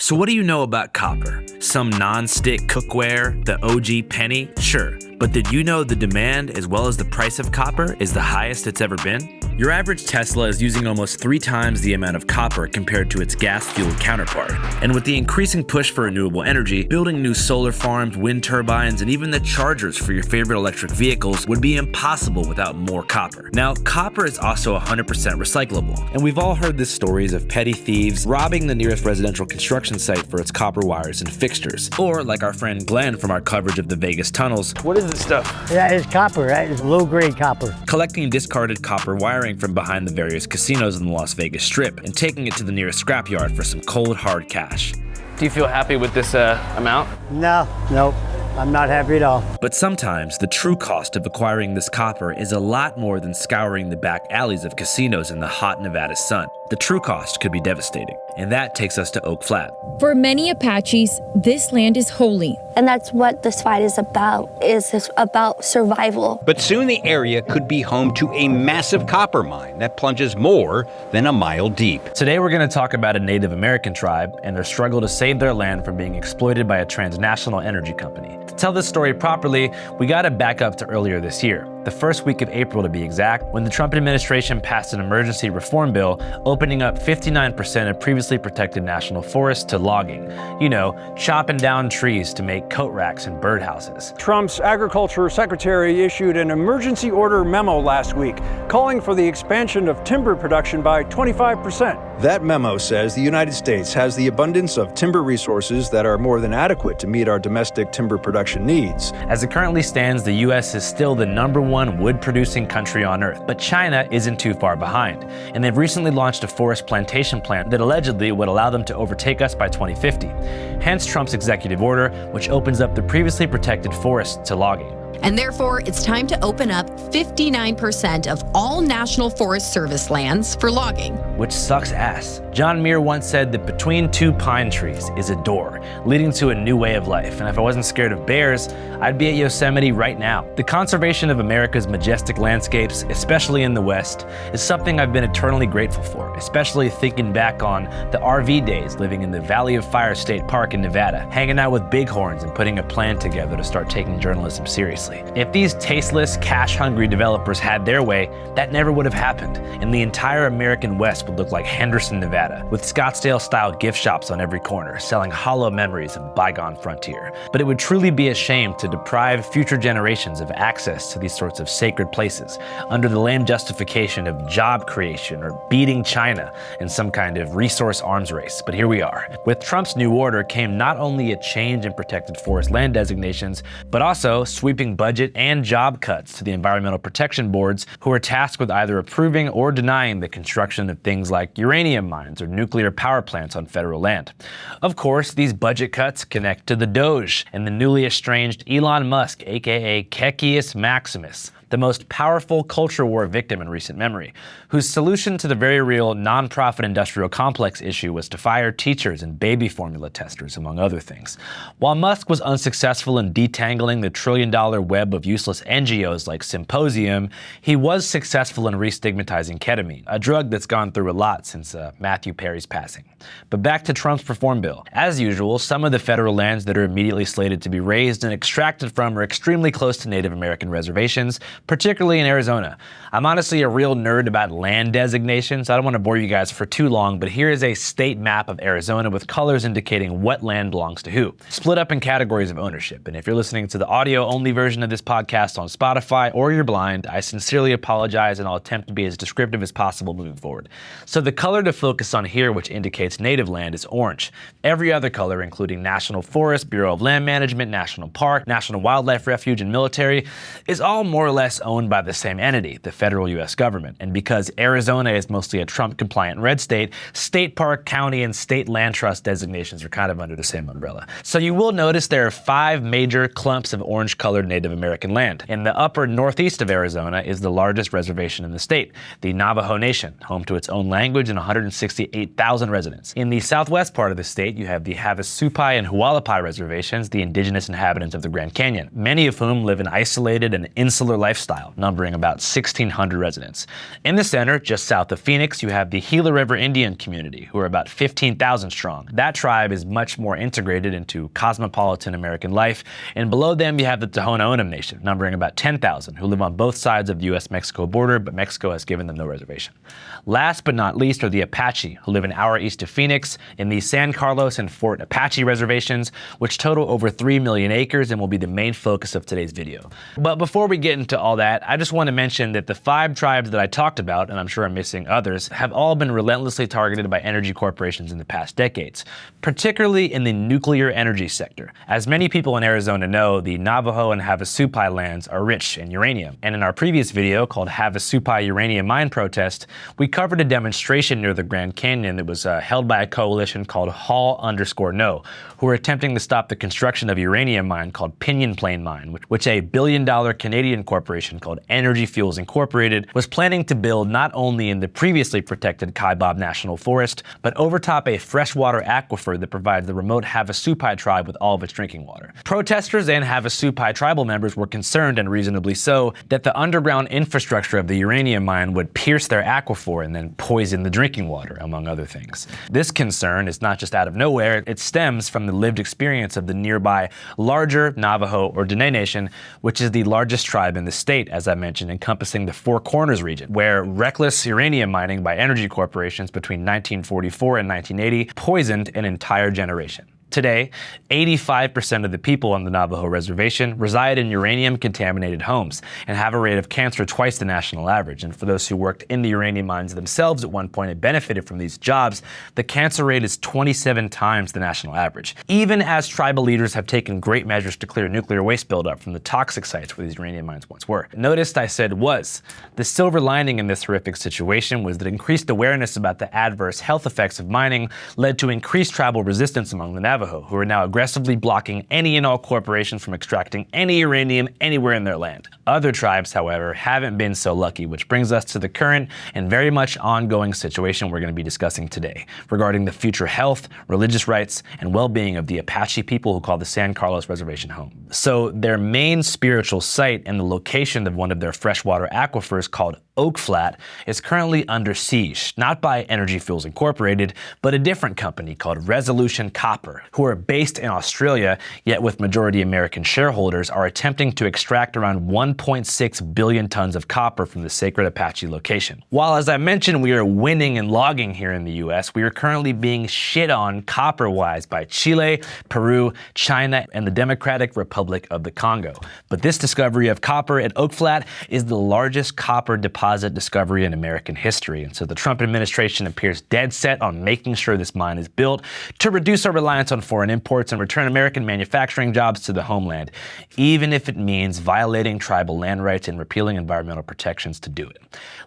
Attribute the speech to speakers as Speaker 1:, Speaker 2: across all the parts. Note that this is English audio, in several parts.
Speaker 1: So what do you know about copper? Some non-stick cookware, the OG penny? Sure. But did you know the demand as well as the price of copper is the highest it's ever been? Your average Tesla is using almost 3 times the amount of copper compared to its gas-fueled counterpart. And with the increasing push for renewable energy, building new solar farms, wind turbines, and even the chargers for your favorite electric vehicles would be impossible without more copper. Now, copper is also 100% recyclable, and we've all heard the stories of petty thieves robbing the nearest residential construction site for its copper wires and fixtures. Or, like our friend Glenn from our coverage of the Vegas tunnels,
Speaker 2: what is this stuff?
Speaker 3: That is copper. That is low-grade copper.
Speaker 1: Collecting discarded copper wiring from behind the various casinos in the Las Vegas Strip and taking it to the nearest scrapyard for some cold, hard cash.
Speaker 2: Do you feel happy with this amount?
Speaker 3: Nope. I'm not happy at all.
Speaker 1: But sometimes the true cost of acquiring this copper is a lot more than scouring the back alleys of casinos in the hot Nevada sun. The true cost could be devastating, and that takes us to Oak Flat.
Speaker 4: For many Apaches, this land is holy.
Speaker 5: And that's what this fight is about survival.
Speaker 6: But soon the area could be home to a massive copper mine that plunges more than a mile deep.
Speaker 1: Today we're going to talk about a Native American tribe and their struggle to save their land from being exploited by a transnational energy company. To tell this story properly, we got to back up to earlier this year, the first week of April to be exact, when the Trump administration passed an emergency reform bill opening up 59% of previously protected national forests to logging. You know, chopping down trees to make coat racks and birdhouses.
Speaker 7: Trump's agriculture secretary issued an emergency order memo last week calling for the expansion of timber production by 25%.
Speaker 8: That memo says the United States has the abundance of timber resources that are more than adequate to meet our domestic timber production needs.
Speaker 1: As it currently stands, the U.S. is still the #1 wood-producing country on Earth, but China isn't too far behind, and they've recently launched a forest plantation plan that allegedly would allow them to overtake us by 2050. Hence Trump's executive order, which opens up the previously protected forests to logging.
Speaker 9: And therefore, it's time to open up 59% of all National Forest Service lands for logging.
Speaker 1: Which sucks ass. John Muir once said that between 2 pine trees is a door, leading to a new way of life. And if I wasn't scared of bears, I'd be at Yosemite right now. The conservation of America's majestic landscapes, especially in the West, is something I've been eternally grateful for, especially thinking back on the RV days living in the Valley of Fire State Park in Nevada, hanging out with bighorns and putting a plan together to start taking journalism seriously. If these tasteless, cash-hungry developers had their way, that never would have happened, and the entire American West would look like Henderson, Nevada, with Scottsdale-style gift shops on every corner, selling hollow memories of bygone frontier. But it would truly be a shame to deprive future generations of access to these sorts of sacred places, under the lame justification of job creation or beating China in some kind of resource arms race. But here we are. With Trump's new order came not only a change in protected forest land designations, but also sweeping budget and job cuts to the environmental protection boards, who are tasked with either approving or denying the construction of things like uranium mines or nuclear power plants on federal land. Of course, these budget cuts connect to the Doge and the newly estranged Elon Musk, aka Kekius Maximus, the most powerful culture war victim in recent memory, whose solution to the very real nonprofit industrial complex issue was to fire teachers and baby formula testers, among other things. While Musk was unsuccessful in detangling the trillion-dollar web of useless NGOs like Symposium, he was successful in restigmatizing ketamine, a drug that's gone through a lot since Matthew Perry's passing. But back to Trump's reform bill. As usual, some of the federal lands that are immediately slated to be raised and extracted from are extremely close to Native American reservations, particularly in Arizona. I'm honestly a real nerd about land designations. I don't want to bore you guys for too long, but here is a state map of Arizona with colors indicating what land belongs to who, split up in categories of ownership. And if you're listening to the audio-only version of this podcast on Spotify or you're blind, I sincerely apologize, and I'll attempt to be as descriptive as possible moving forward. So the color to focus on here, which indicates native land, is orange. Every other color, including National Forest, Bureau of Land Management, National Park, National Wildlife Refuge, and military, is all more or less owned by the same entity, the federal U.S. government. And because Arizona is mostly a Trump-compliant red state, state park, county, and state land trust designations are kind of under the same umbrella. So you will notice there are 5 major clumps of orange-colored Native American land. In the upper northeast of Arizona is the largest reservation in the state, the Navajo Nation, home to its own language and 168,000 residents. In the southwest part of the state, you have the Havasupai and Hualapai reservations, the indigenous inhabitants of the Grand Canyon, many of whom live an isolated and insular lifestyle lifestyle, numbering about 1,600 residents. In the center, just south of Phoenix, you have the Gila River Indian community, who are about 15,000 strong. That tribe is much more integrated into cosmopolitan American life, and below them you have the Tohono O'odham Nation, numbering about 10,000, who live on both sides of the US-Mexico border, but Mexico has given them no reservation. Last but not least are the Apache, who live an hour east of Phoenix in the San Carlos and Fort Apache reservations, which total over 3 million acres and will be the main focus of today's video. But before we get into all that, I just want to mention that the 5 tribes that I talked about, and I'm sure I'm missing others, have all been relentlessly targeted by energy corporations in the past decades, particularly in the nuclear energy sector. As many people in Arizona know, the Navajo and Havasupai lands are rich in uranium. And in our previous video called Havasupai Uranium Mine Protest, we covered a demonstration near the Grand Canyon that was held by a coalition called Haul_No, who were attempting to stop the construction of a uranium mine called Pinyon Plain Mine, which a billion-dollar Canadian corporation called Energy Fuels Incorporated was planning to build not only in the previously protected Kaibab National Forest, but overtop a freshwater aquifer that provides the remote Havasupai tribe with all of its drinking water. Protesters and Havasupai tribal members were concerned, and reasonably so, that the underground infrastructure of the uranium mine would pierce their aquifer and then poison the drinking water, among other things. This concern is not just out of nowhere, it stems from the lived experience of the nearby larger Navajo or Dene Nation, which is the largest tribe in the state, as I mentioned, encompassing the Four Corners region, where reckless uranium mining by energy corporations between 1944 and 1980 poisoned an entire generation. Today, 85% of the people on the Navajo reservation reside in uranium-contaminated homes and have a rate of cancer twice the national average. And for those who worked in the uranium mines themselves at one point and benefited from these jobs, the cancer rate is 27 times the national average. Even as tribal leaders have taken great measures to clear nuclear waste buildup from the toxic sites where these uranium mines once were. Notice I said was. The silver lining in this horrific situation was that increased awareness about the adverse health effects of mining led to increased tribal resistance among the Navajo, who are now aggressively blocking any and all corporations from extracting any uranium anywhere in their land. Other tribes, however, haven't been so lucky, which brings us to the current and very much ongoing situation we're going to be discussing today regarding the future health, religious rights, and well-being of the Apache people who call the San Carlos Reservation home. So their main spiritual site and the location of one of their freshwater aquifers called Oak Flat is currently under siege, not by Energy Fuels Incorporated, but a different company called Resolution Copper, who are based in Australia, yet with majority American shareholders, are attempting to extract around 1.6 billion tons of copper from the sacred Apache location. While, as I mentioned, we are winning in logging here in the US, we are currently being shit on copper-wise by Chile, Peru, China, and the Democratic Republic of the Congo. But this discovery of copper at Oak Flat is the largest copper deposit discovery in American history, and so the Trump administration appears dead set on making sure this mine is built to reduce our reliance on foreign imports and return American manufacturing jobs to the homeland, even if it means violating tribal land rights and repealing environmental protections to do it.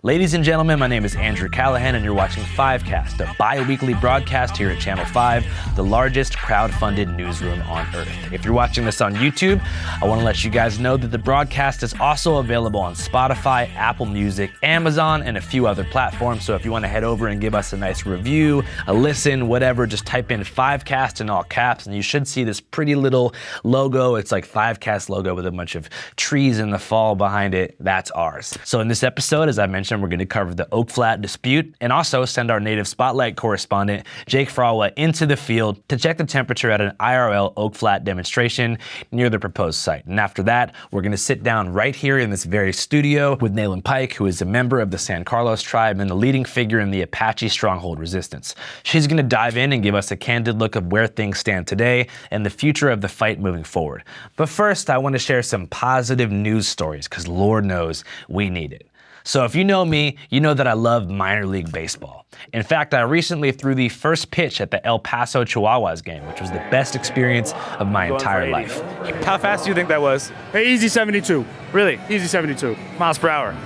Speaker 1: Ladies and gentlemen, my name is Andrew Callaghan, and you're watching Fivecast, a bi-weekly broadcast here at Channel 5, the largest crowd-funded newsroom on Earth. If you're watching this on YouTube, I want to let you guys know that the broadcast is also available on Spotify, Apple Music, Amazon, and a few other platforms. So if you want to head over and give us a nice review, a listen, whatever, just type in Fivecast in all caps, and you should see this pretty little logo. It's like Fivecast logo with a bunch of trees in the fall behind it. That's ours. So in this episode, as I mentioned, we're going to cover the Oak Flat dispute and also send our native spotlight correspondent, Jake Frawa, into the field to check the temperature at an IRL Oak Flat demonstration near the proposed site. And after that, we're going to sit down right here in this very studio with Naelyn Pike, who is a member of the San Carlos tribe and the leading figure in the Apache stronghold resistance. She's going to dive in and give us a candid look of where things stand today and the future of the fight moving forward. But first, I want to share some positive news stories, because Lord knows we need it. So if you know me, you know that I love minor league baseball. In fact, I recently threw the first pitch at the El Paso Chihuahuas game, which was the best experience of my entire life.
Speaker 2: How fast do you think that was?
Speaker 10: Hey, easy 72.
Speaker 2: Really?
Speaker 10: Easy 72.
Speaker 2: Miles per hour?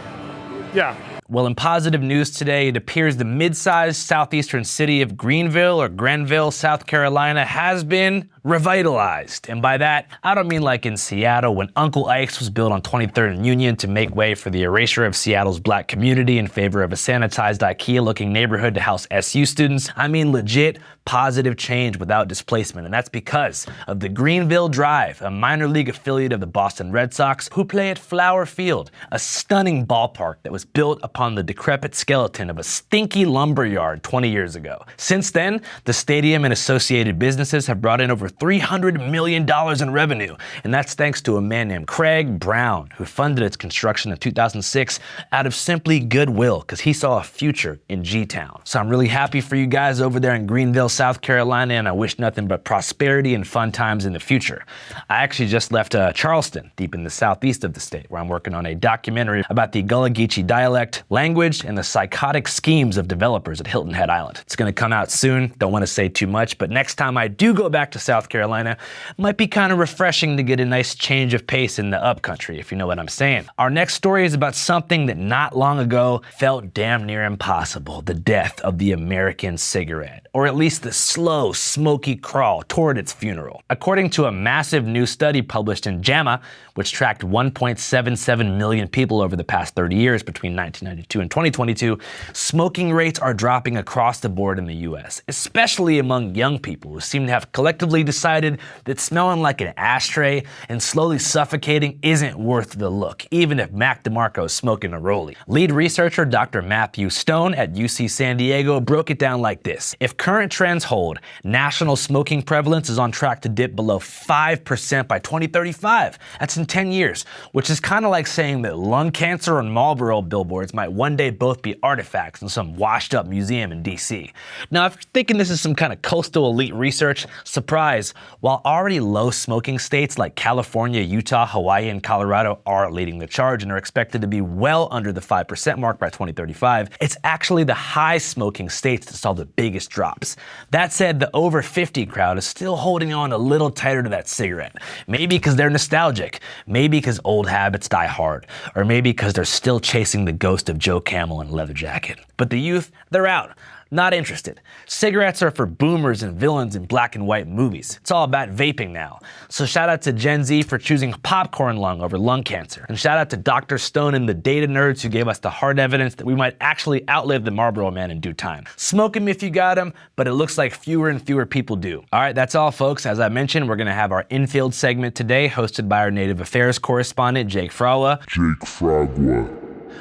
Speaker 10: Yeah.
Speaker 1: Well, in positive news today, it appears the mid-sized southeastern city of Greenville or Grenville, South Carolina has been revitalized. And by that, I don't mean like in Seattle when Uncle Ike's was built on 23rd and Union to make way for the erasure of Seattle's black community in favor of a sanitized IKEA-looking neighborhood to house SU students. I mean legit positive change without displacement, and that's because of the Greenville Drive, a minor league affiliate of the Boston Red Sox, who play at Flower Field, a stunning ballpark that was built upon the decrepit skeleton of a stinky lumberyard 20 years ago. Since then, the stadium and associated businesses have brought in over $300 million in revenue, and that's thanks to a man named Craig Brown, who funded its construction in 2006 out of simply goodwill, because he saw a future in G-Town. So I'm really happy for you guys over there in Greenville, South Carolina, and I wish nothing but prosperity and fun times in the future. I actually just left Charleston, deep in the southeast of the state, where I'm working on a documentary about the Gullah Geechee dialect, language, and the psychotic schemes of developers at Hilton Head Island. It's gonna come out soon, don't wanna say too much, but next time I do go back to South Carolina, it might be kind of refreshing to get a nice change of pace in the upcountry, if you know what I'm saying. Our next story is about something that not long ago felt damn near impossible: the death of the American cigarette, or at least the slow, smoky crawl toward its funeral. According to a massive new study published in JAMA, which tracked 1.77 million people over the past 30 years between 1992 and 2022, smoking rates are dropping across the board in the US, especially among young people who seem to have collectively decided that smelling like an ashtray and slowly suffocating isn't worth the look, even if Mac DeMarco is smoking a rollie. Lead researcher Dr. Matthew Stone at UC San Diego broke it down like this: if current trends hold, national smoking prevalence is on track to dip below 5% by 2035. That's in 10 years, which is kind of like saying that lung cancer and Marlboro billboards might one day both be artifacts in some washed up museum in DC. Now, if you're thinking this is some kind of coastal elite research, surprise, while already low smoking states like California, Utah, Hawaii, and Colorado are leading the charge and are expected to be well under the 5% mark by 2035, it's actually the high smoking states that saw the biggest drops. That said, the over 50 crowd is still holding on a little tighter to that cigarette. Maybe because they're nostalgic, maybe because old habits die hard, or maybe because they're still chasing the ghost of Joe Camel in a leather jacket. But the youth, they're out. Not interested. Cigarettes are for boomers and villains in black and white movies. It's all about vaping now. So shout out to Gen Z for choosing popcorn lung over lung cancer. And shout out to Dr. Stone and the data nerds who gave us the hard evidence that we might actually outlive the Marlboro Man in due time. Smoke 'em if you got 'em, but it looks like fewer and fewer people do. All right, that's all, folks. As I mentioned, we're gonna have our infield segment today, hosted by our Native Affairs correspondent, Jake Fragua,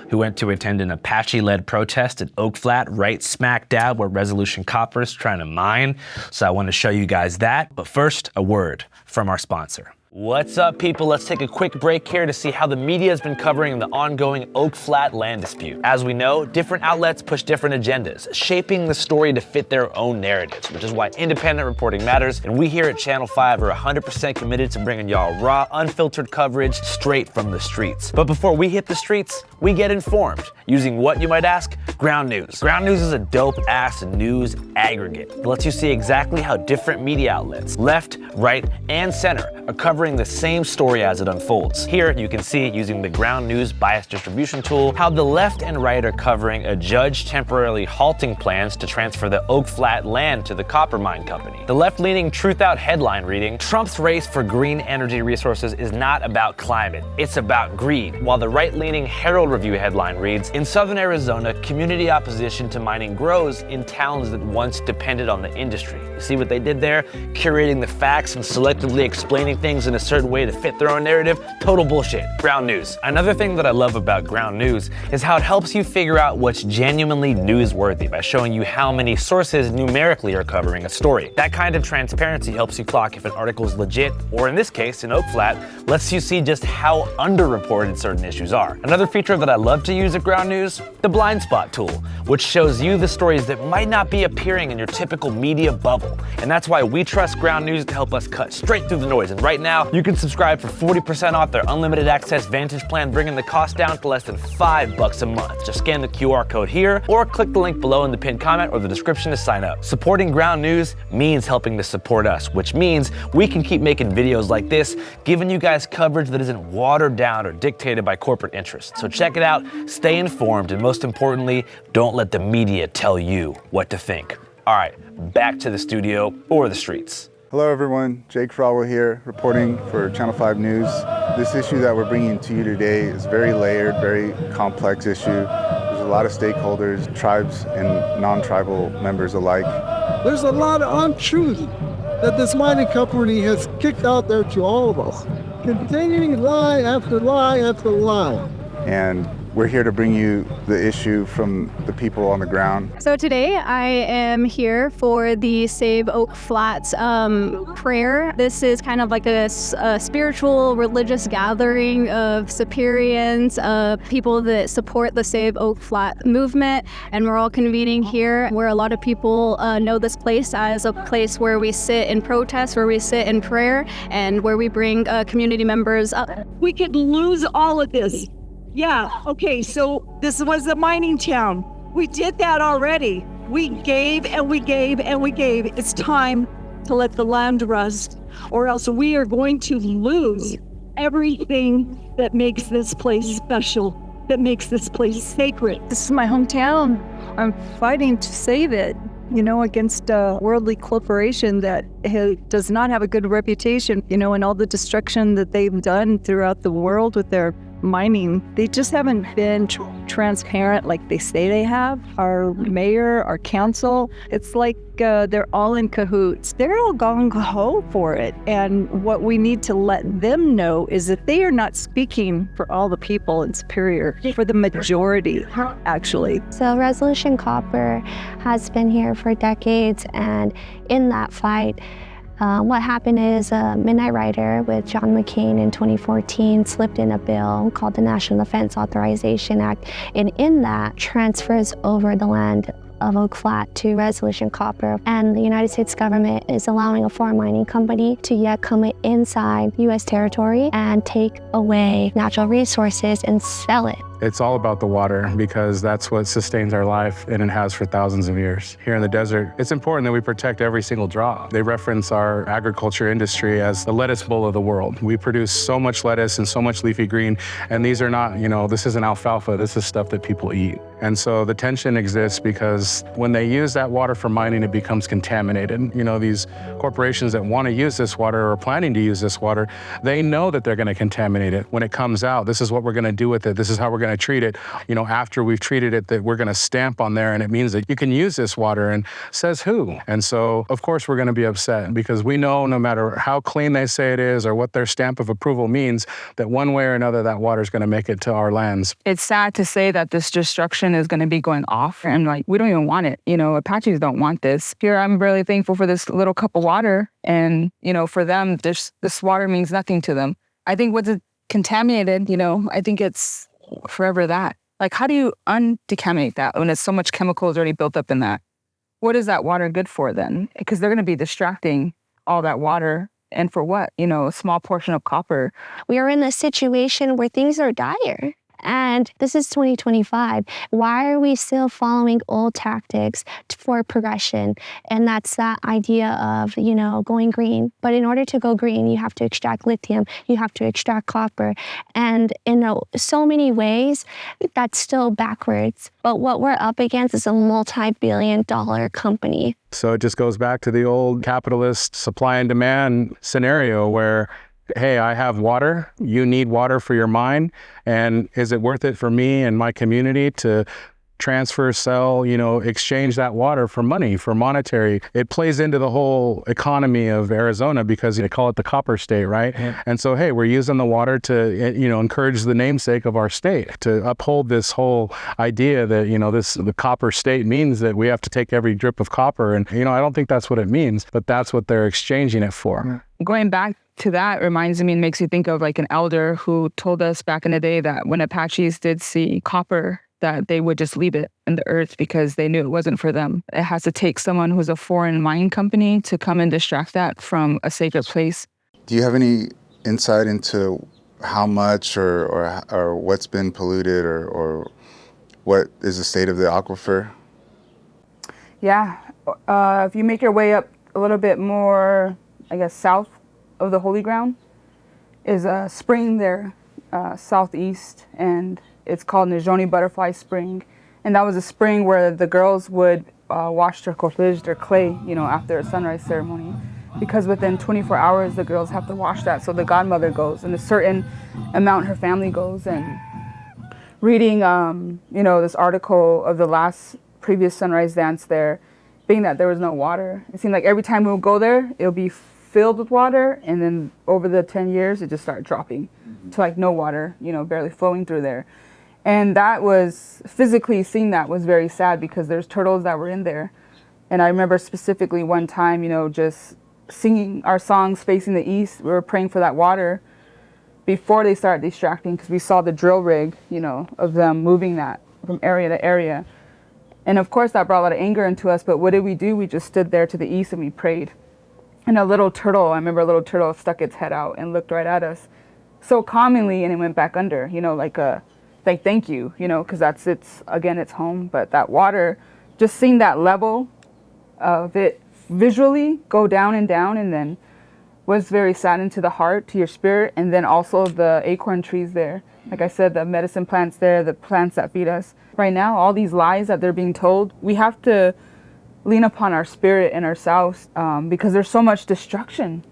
Speaker 1: who went to attend an Apache-led protest at Oak Flat, right smack dab where Resolution Copper's trying to mine. So I want to show you guys that. But first, a word from our sponsor. What's up, people? Let's take a quick break here to see how the media has been covering the ongoing Oak Flat land dispute. As we know, different outlets push different agendas, shaping the story to fit their own narratives, which is why independent reporting matters, and we here at Channel 5 are 100% committed to bringing y'all raw, unfiltered coverage straight from the streets. But before we hit the streets, we get informed, using what, you might ask? Ground News. Ground News is a dope-ass news aggregate. It lets you see exactly how different media outlets, left, right, and center, are covering the same story as it unfolds. Here you can see, using the Ground News bias distribution tool, how the left and right are covering a judge temporarily halting plans to transfer the Oak Flat land to the copper mine company. The left-leaning Truth Out headline reading, Trump's race for green energy resources is not about climate, it's about greed. While the right-leaning Herald Review headline reads, in southern Arizona, community opposition to mining grows in towns that once depended on the industry. You see what they did there? Curating the facts and selectively explaining things in a certain way to fit their own narrative? Total bullshit. Ground News. Another thing that I love about Ground News is how it helps you figure out what's genuinely newsworthy by showing you how many sources numerically are covering a story. That kind of transparency helps you clock if an article is legit, or in this case, in Oak Flat, lets you see just how underreported certain issues are. Another feature that I love to use at Ground News, the blind spot tool, which shows you the stories that might not be appearing in your typical media bubble. And that's why we trust Ground News to help us cut straight through the noise. And right now, you can subscribe for 40% off their unlimited access Vantage plan, bringing the cost down to less than $5 a month. Just scan the QR code here or click the link below in the pinned comment or the description to sign up. Supporting Ground News means helping to support us, which means we can keep making videos like this, giving you guys coverage that isn't watered down or dictated by corporate interests. So check it out, stay informed, and most importantly, don't let the media tell you what to think. All right, back to the studio or the streets.
Speaker 11: Hello everyone, Jake Fragua here, reporting for Channel 5 News. This issue that we're bringing to you today is very layered, very complex issue. There's a lot of stakeholders, tribes and non-tribal members alike.
Speaker 12: There's a lot of untruth that this mining company has kicked out there to all of us. Continuing lie after lie after lie.
Speaker 11: And we're here to bring you the issue from the people on the ground.
Speaker 13: So today I am here for the Save Oak Flats prayer. This is kind of like a spiritual, religious gathering of Superiors, people that support the Save Oak Flat movement. And we're all convening here where a lot of people know this place as a place where we sit in protest, where we sit in prayer, and where we bring community members up.
Speaker 14: We could lose all of this. Yeah, okay, so this was a mining town. We did that already. We gave and we gave and we gave. It's time to let the land rust, or else we are going to lose everything that makes this place special, that makes this place sacred.
Speaker 15: This is my hometown. I'm fighting to save it, you know, against a worldly corporation that does not have a good reputation, you know, and all the destruction that they've done throughout the world with their mining. They just haven't been transparent like they say they have. Our mayor, our council, it's like they're all in cahoots. They're all gung-ho for it. And what we need to let them know is that they are not speaking for all the people in Superior, for the majority, actually.
Speaker 5: So Resolution Copper has been here for decades, and in that fight, what happened is a Midnight Rider with John McCain in 2014 slipped in a bill called the National Defense Authorization Act, and in that transfers over the land of Oak Flat to Resolution Copper, and the United States government is allowing a foreign mining company to yet come inside U.S. territory and take away natural resources and sell it.
Speaker 16: It's all about the water because that's what sustains our life, and it has for thousands of years. Here in the desert, it's important that we protect every single drop. They reference our agriculture industry as the lettuce bowl of the world. We produce so much lettuce and so much leafy green, and these are not, you know, this isn't alfalfa, this is stuff that people eat. And so the tension exists because when they use that water for mining, it becomes contaminated. You know, these corporations that want to use this water or are planning to use this water, they know that they're going to contaminate it. When it comes out, this is what we're going to do with it. This is how we're going to treat it. You know, after we've treated it, that we're going to stamp on there, and it means that you can use this water, and says who? And so, of course, we're going to be upset because we know no matter how clean they say it is or what their stamp of approval means, that one way or another, that water is going to make it to our lands.
Speaker 17: It's sad to say that this destruction is going to be going off, and like, we don't even want it. You know, Apaches don't want this. Here, I'm really thankful for this little cup of water, and, you know, for them, this water means nothing to them. I think what's contaminated, you know, I think it's forever that. Like, how do you undecontaminate that when it's so much chemicals already built up in that? What is that water good for then? Because they're going to be distracting all that water. And for what? You know, a small portion of copper.
Speaker 5: We are in a situation where things are dire. And this is 2025. Why are we still following old tactics for progression? And that's that idea of, you know, going green. But in order to go green, you have to extract lithium, you have to extract copper. And in so many ways, that's still backwards. But what we're up against is a multi-billion-dollar company.
Speaker 16: So it just goes back to the old capitalist supply and demand scenario where, hey, I have water, you need water for your mine, and is it worth it for me and my community to transfer, sell, you know, exchange that water for money, for monetary? It plays into the whole economy of Arizona because they call it the copper state, right? Mm-hmm. And so, hey, we're using the water to, you know, encourage the namesake of our state, to uphold this whole idea that, you know, the copper state means that we have to take every drip of copper. And, you know, I don't think that's what it means, but that's what they're exchanging it for.
Speaker 17: Mm-hmm. Going back to that reminds me and makes me think of like an elder who told us back in the day that when Apaches did see copper, that they would just leave it in the earth because they knew it wasn't for them. It has to take someone who's a foreign mining company to come and distract that from a sacred place.
Speaker 11: Do you have any insight into how much or what's been polluted or what is the state of the aquifer?
Speaker 17: Yeah, if you make your way up a little bit more, I guess, south of the Holy Ground, is a spring there, southeast, and it's called Najoni Butterfly Spring. And that was a spring where the girls would wash their cortege, their clay, you know, after a sunrise ceremony. Because within 24 hours, the girls have to wash that. So the godmother goes, and a certain amount her family goes. And reading, you know, this article of the last previous sunrise dance there, being that there was no water. It seemed like every time we would go there, it would be filled with water, and then over the 10 years, it just started dropping to like no water, barely flowing through there. And that was, physically seeing that was very sad because there's turtles that were in there. And I remember specifically one time, just singing our songs facing the east. We were praying for that water before they started distracting because we saw the drill rig, of them moving that from area to area. And of course that brought a lot of anger into us, but what did we do? We just stood there to the east and we prayed. And I remember a little turtle stuck its head out and looked right at us so calmingly, and it went back under, like thank you, because that's its home. But that water, just seeing that level of it visually go down, and then was very saddening to the heart, to your spirit. And then also the acorn trees there. Like I said, the medicine plants there, the plants that feed us. Right now, all these lies that they're being told, we have to lean upon our spirit and ourselves because there's so much destruction.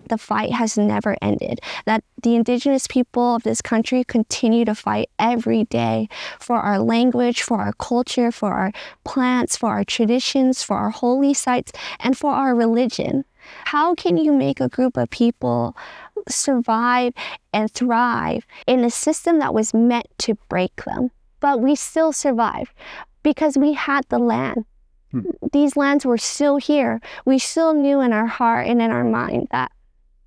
Speaker 5: The fight has never ended, that the indigenous people of this country continue to fight every day for our language, for our culture, for our plants, for our traditions, for our holy sites, and for our religion. How can you make a group of people survive and thrive in a system that was meant to break them? But we still survived because we had the land. These lands were still here. We still knew in our heart and in our mind that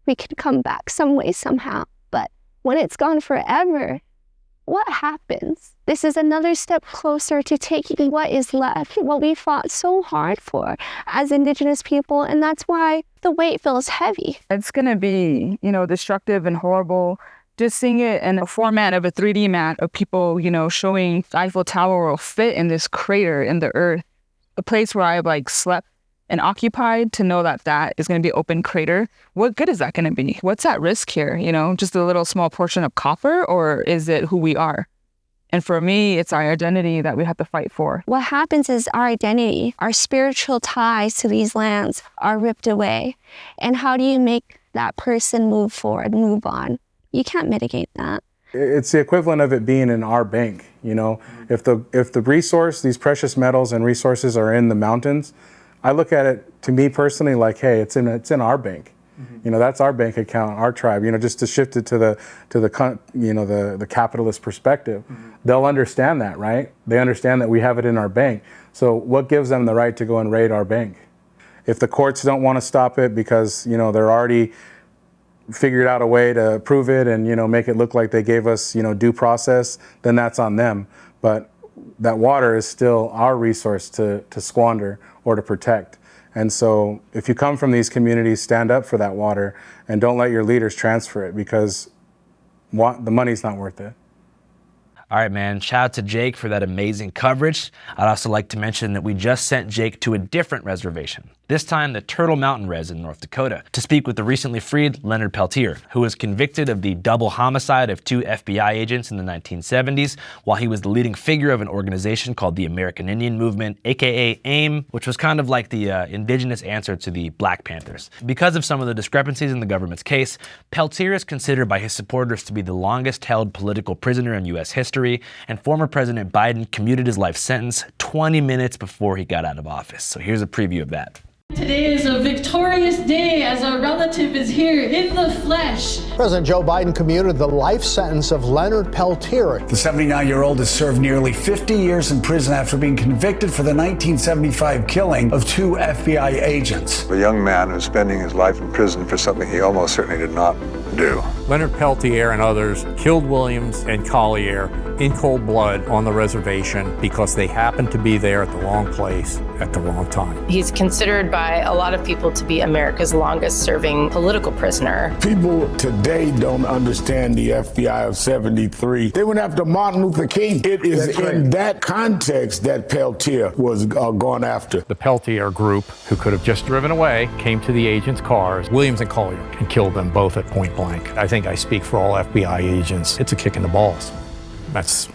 Speaker 5: we could come back some way, somehow. But when it's gone forever, what happens? This is another step closer to taking what is left, what we fought so hard for as Indigenous people, and that's why the weight feels heavy.
Speaker 17: It's gonna be, destructive and horrible. Just seeing it in a format of a 3D map of people, showing the Eiffel Tower will fit in this crater in the earth, a place where I slept and occupied, to know that is going to be open crater. What good is that going to be? What's at risk here? Just a little small portion of copper, or is it who we are? And for me, it's our identity that we have to fight for.
Speaker 5: What happens is our identity, our spiritual ties to these lands are ripped away. And how do you make that person move forward, move on? You can't mitigate that.
Speaker 16: It's the equivalent of it being in our bank. If the resource, these precious metals and resources are in the mountains, I look at it, to me personally, like, hey, it's in our bank. That's our bank account, our tribe. Just to shift it to the capitalist perspective, they'll understand that, right? They understand that we have it in our bank. So what gives them the right to go and raid our bank? If the courts don't want to stop it because they're already figured out a way to prove it and make it look like they gave us due process, then that's on them. But that water is still our resource to squander or to protect. And so if you come from these communities, stand up for that water and don't let your leaders transfer it, because the money's not worth it.
Speaker 1: All right, man. Shout out to Jake for that amazing coverage. I'd also like to mention that we just sent Jake to a different reservation, this time the Turtle Mountain Res in North Dakota, to speak with the recently freed Leonard Peltier, who was convicted of the double homicide of 2 FBI agents in the 1970s, while he was the leading figure of an organization called the American Indian Movement, aka AIM, which was kind of like the indigenous answer to the Black Panthers. Because of some of the discrepancies in the government's case, Peltier is considered by his supporters to be the longest held political prisoner in U.S. history, and former President Biden commuted his life sentence 20 minutes before he got out of office. So here's a preview of that.
Speaker 18: Today is a victorious day as our relative is here in the flesh.
Speaker 19: President Joe Biden commuted the life sentence of Leonard Peltier.
Speaker 20: The 79-year-old has served nearly 50 years in prison after being convicted for the 1975 killing of 2 FBI agents.
Speaker 21: A young man who's spending his life in prison for something he almost certainly did not do.
Speaker 22: Leonard Peltier and others killed Williams and Collier in cold blood on the reservation because they happened to be there at the wrong place at the wrong time.
Speaker 23: He's considered by a lot of people to be America's longest serving political prisoner.
Speaker 24: People today don't understand the FBI of 73. They went after Martin Luther King. It is in that context that Peltier was gone after.
Speaker 22: The Peltier group, who could have just driven away, came to the agents' cars, Williams and Collier, and killed them both at point blank. I think I speak for all FBI agents. It's a kick in the balls. That's,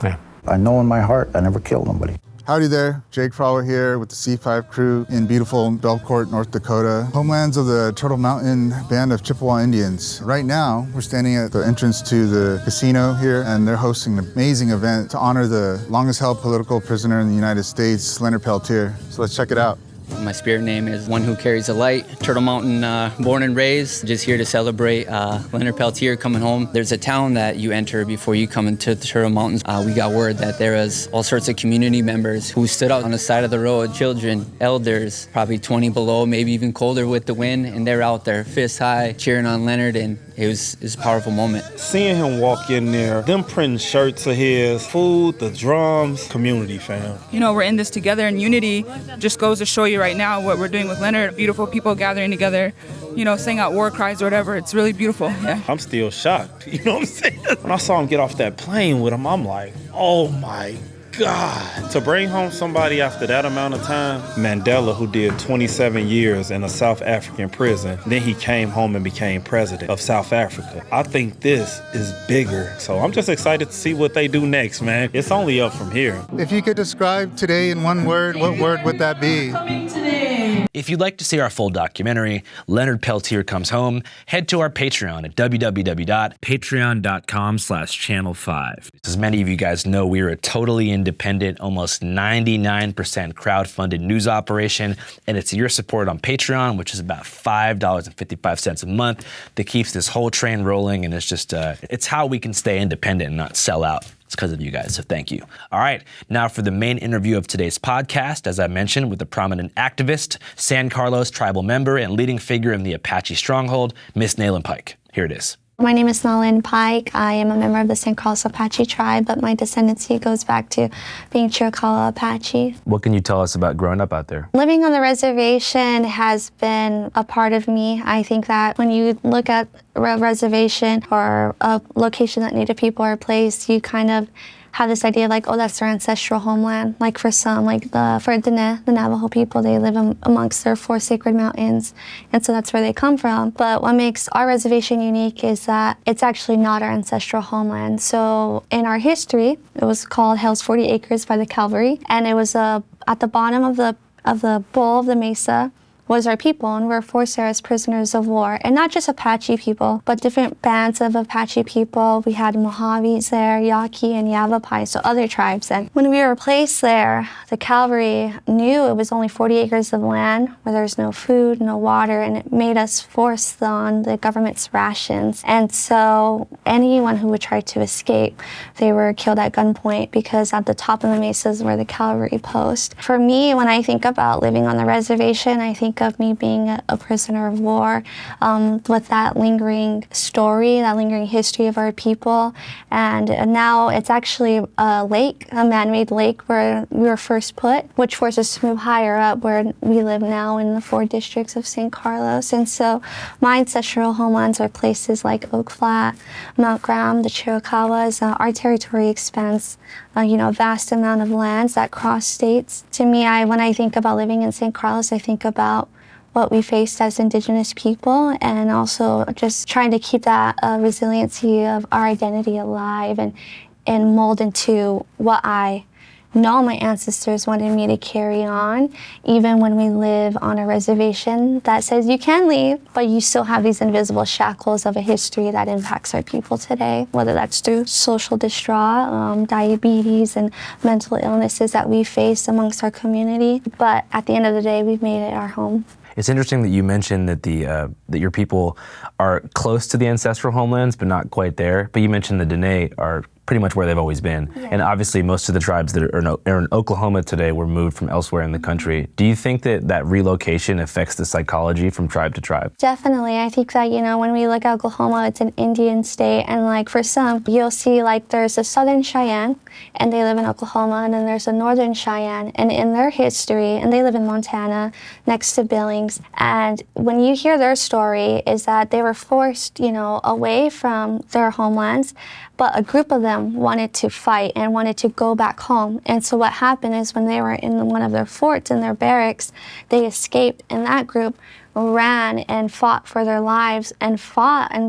Speaker 22: yeah.
Speaker 25: I know in my heart I never killed nobody.
Speaker 11: Howdy there, Jake Frawler here with the C5 crew in beautiful Belcourt, North Dakota, homelands of the Turtle Mountain Band of Chippewa Indians. Right now, we're standing at the entrance to the casino here, and they're hosting an amazing event to honor the longest held political prisoner in the United States, Leonard Peltier. So let's check it out.
Speaker 3: My spirit name is One Who Carries the Light. Turtle Mountain, born and raised, just here to celebrate Leonard Peltier coming home. There's a town that you enter before you come into the Turtle Mountains. We got word that there was all sorts of community members who stood out on the side of the road, children, elders, probably 20 below, maybe even colder with the wind, and they're out there fist high, cheering on Leonard, and it was a powerful moment.
Speaker 4: Seeing him walk in there, them printing shirts of his, food, the drums, community, fam.
Speaker 17: You know, we're in this together in unity. Just goes to show you right now what we're doing with Leonard. Beautiful people gathering together, you know, saying out war cries or whatever. It's really beautiful, yeah.
Speaker 4: I'm still shocked, you know what I'm saying? When I saw him get off that plane with him, I'm like, oh my God. To bring home somebody after that amount of time, Mandela, who did 27 years in a South African prison, then he came home and became president of South Africa. I think this is bigger. So I'm just excited to see what they do next, man. It's only up from here.
Speaker 11: If you could describe today in one word, what word would that be?
Speaker 1: If you'd like to see our full documentary, Leonard Peltier Comes Home, head to our Patreon at www.patreon.com/channel5. As many of you guys know, we are a totally independent, almost 99% crowdfunded news operation, and it's your support on Patreon, which is about $5.55 a month, that keeps this whole train rolling, and it's just, it's how we can stay independent and not sell out. It's because of you guys, so thank you. All right, now for the main interview of today's podcast, as I mentioned, with a prominent activist, San Carlos tribal member, and leading figure in the Apache stronghold, Miss Naelyn Pike. Here it is.
Speaker 5: My name is Naelyn Pike. I am a member of the San Carlos Apache tribe, but my descendancy goes back to being Chiricahua Apache.
Speaker 1: What can you tell us about growing up out there?
Speaker 5: Living on the reservation has been a part of me. I think that when you look at a reservation or a location that Native people are placed, you kind of have this idea like, oh, that's their ancestral homeland. Like for some, like for the Navajo people, they live amongst their 4 sacred mountains, and so that's where they come from. But what makes our reservation unique is that it's actually not our ancestral homeland. So in our history, it was called Hell's 40 Acres by the cavalry, and it was at the bottom of the bowl of the mesa was our people, and we were forced there as prisoners of war. And not just Apache people, but different bands of Apache people. We had Mojaves there, Yaqui, and Yavapai, so other tribes. And when we were placed there, the cavalry knew it was only 40 acres of land where there was no food, no water, and it made us force on the government's rations. And so anyone who would try to escape, they were killed at gunpoint, because at the top of the mesas were the cavalry post. For me, when I think about living on the reservation, I think of me being a prisoner of war, with that lingering story, that lingering history of our people. And now it's actually a lake, a man-made lake where we were first put, which forced us to move higher up where we live now in the 4 districts of San Carlos. And so my ancestral homelands are places like Oak Flat, Mount Graham, the Chiricahuas. Our territory expands a vast amount of lands that cross states. To me, when I think about living in San Carlos, I think about what we faced as Indigenous people, and also just trying to keep that resiliency of our identity alive and mold into what I know my ancestors wanted me to carry on, even when we live on a reservation that says you can leave, but you still have these invisible shackles of a history that impacts our people today, whether that's through social distraught, diabetes, and mental illnesses that we face amongst our community. But at the end of the day, we've made it our home.
Speaker 1: It's interesting that you mentioned that that your people are close to the ancestral homelands, but not quite there. But you mentioned the Dene are pretty much where they've always been. Yeah. And obviously most of the tribes that are in Oklahoma today were moved from elsewhere in the country. Do you think that relocation affects the psychology from tribe to tribe?
Speaker 5: Definitely. I think that, when we look at Oklahoma, it's an Indian state. And like for some, you'll see like there's a Southern Cheyenne and they live in Oklahoma, and then there's a Northern Cheyenne, and in their history, and they live in Montana next to Billings. And when you hear their story is that they were forced, away from their homelands, but a group of them wanted to fight and wanted to go back home. And so what happened is when they were in one of their forts, in their barracks, they escaped, and that group ran and fought for their lives and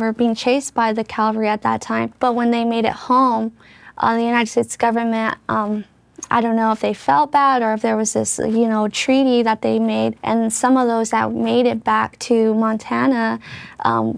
Speaker 5: were being chased by the cavalry at that time. But when they made it home, the United States government I don't know if they felt bad or if there was this, treaty that they made, and some of those that made it back to Montana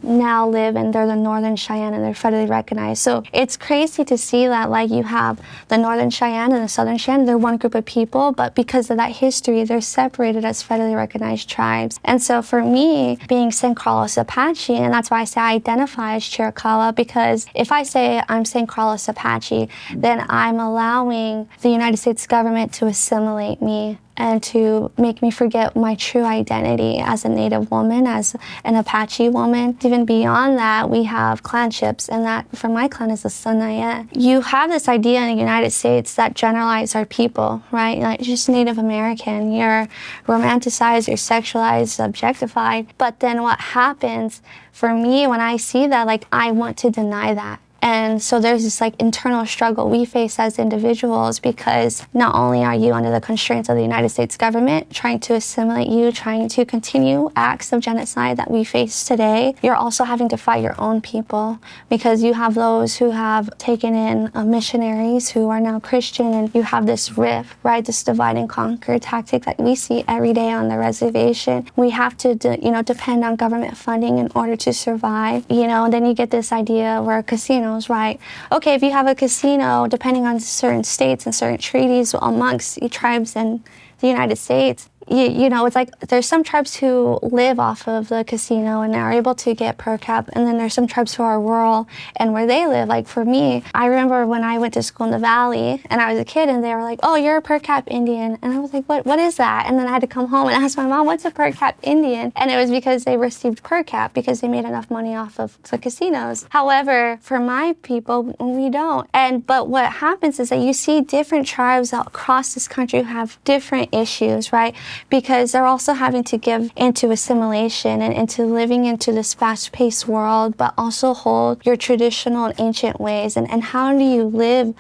Speaker 5: now live, and they're the Northern Cheyenne, and they're federally recognized. So it's crazy to see that, like, you have the Northern Cheyenne and the Southern Cheyenne, they're one group of people, but because of that history, they're separated as federally recognized tribes. And so for me, being San Carlos Apache, and that's why I say I identify as Chiricahua, because if I say I'm San Carlos Apache, then I'm allowing the United States government to assimilate me and to make me forget my true identity as a Native woman, as an Apache woman. Even beyond that, we have clanships, and that for my clan is the Sunayet. You have this idea in the United States that generalize our people, right? Like, just Native American, you're romanticized, you're sexualized, objectified. But then what happens for me when I see that, like, I want to deny that. And so there's this like internal struggle we face as individuals, because not only are you under the constraints of the United States government trying to assimilate you, trying to continue acts of genocide that we face today, you're also having to fight your own people, because you have those who have taken in missionaries who are now Christian, and you have this rift, right? This divide and conquer tactic that we see every day on the reservation. We have to, depend on government funding in order to survive, and then you get this idea where casinos, right? Okay, if you have a casino, depending on certain states and certain treaties amongst tribes in the United States, it's like there's some tribes who live off of the casino and are able to get per cap, and then there's some tribes who are rural and where they live. Like for me, I remember when I went to school in the Valley and I was a kid, and they were like, "Oh, you're a per cap Indian," and I was like, "What is that?" And then I had to come home and ask my mom, "What's a per cap Indian?" And it was because they received per cap because they made enough money off of the casinos. However, for my people, we don't. But what happens is that you see different tribes across this country who have different issues, right? Because they're also having to give into assimilation and into living into this fast-paced world, but also hold your traditional and ancient ways. And how do you live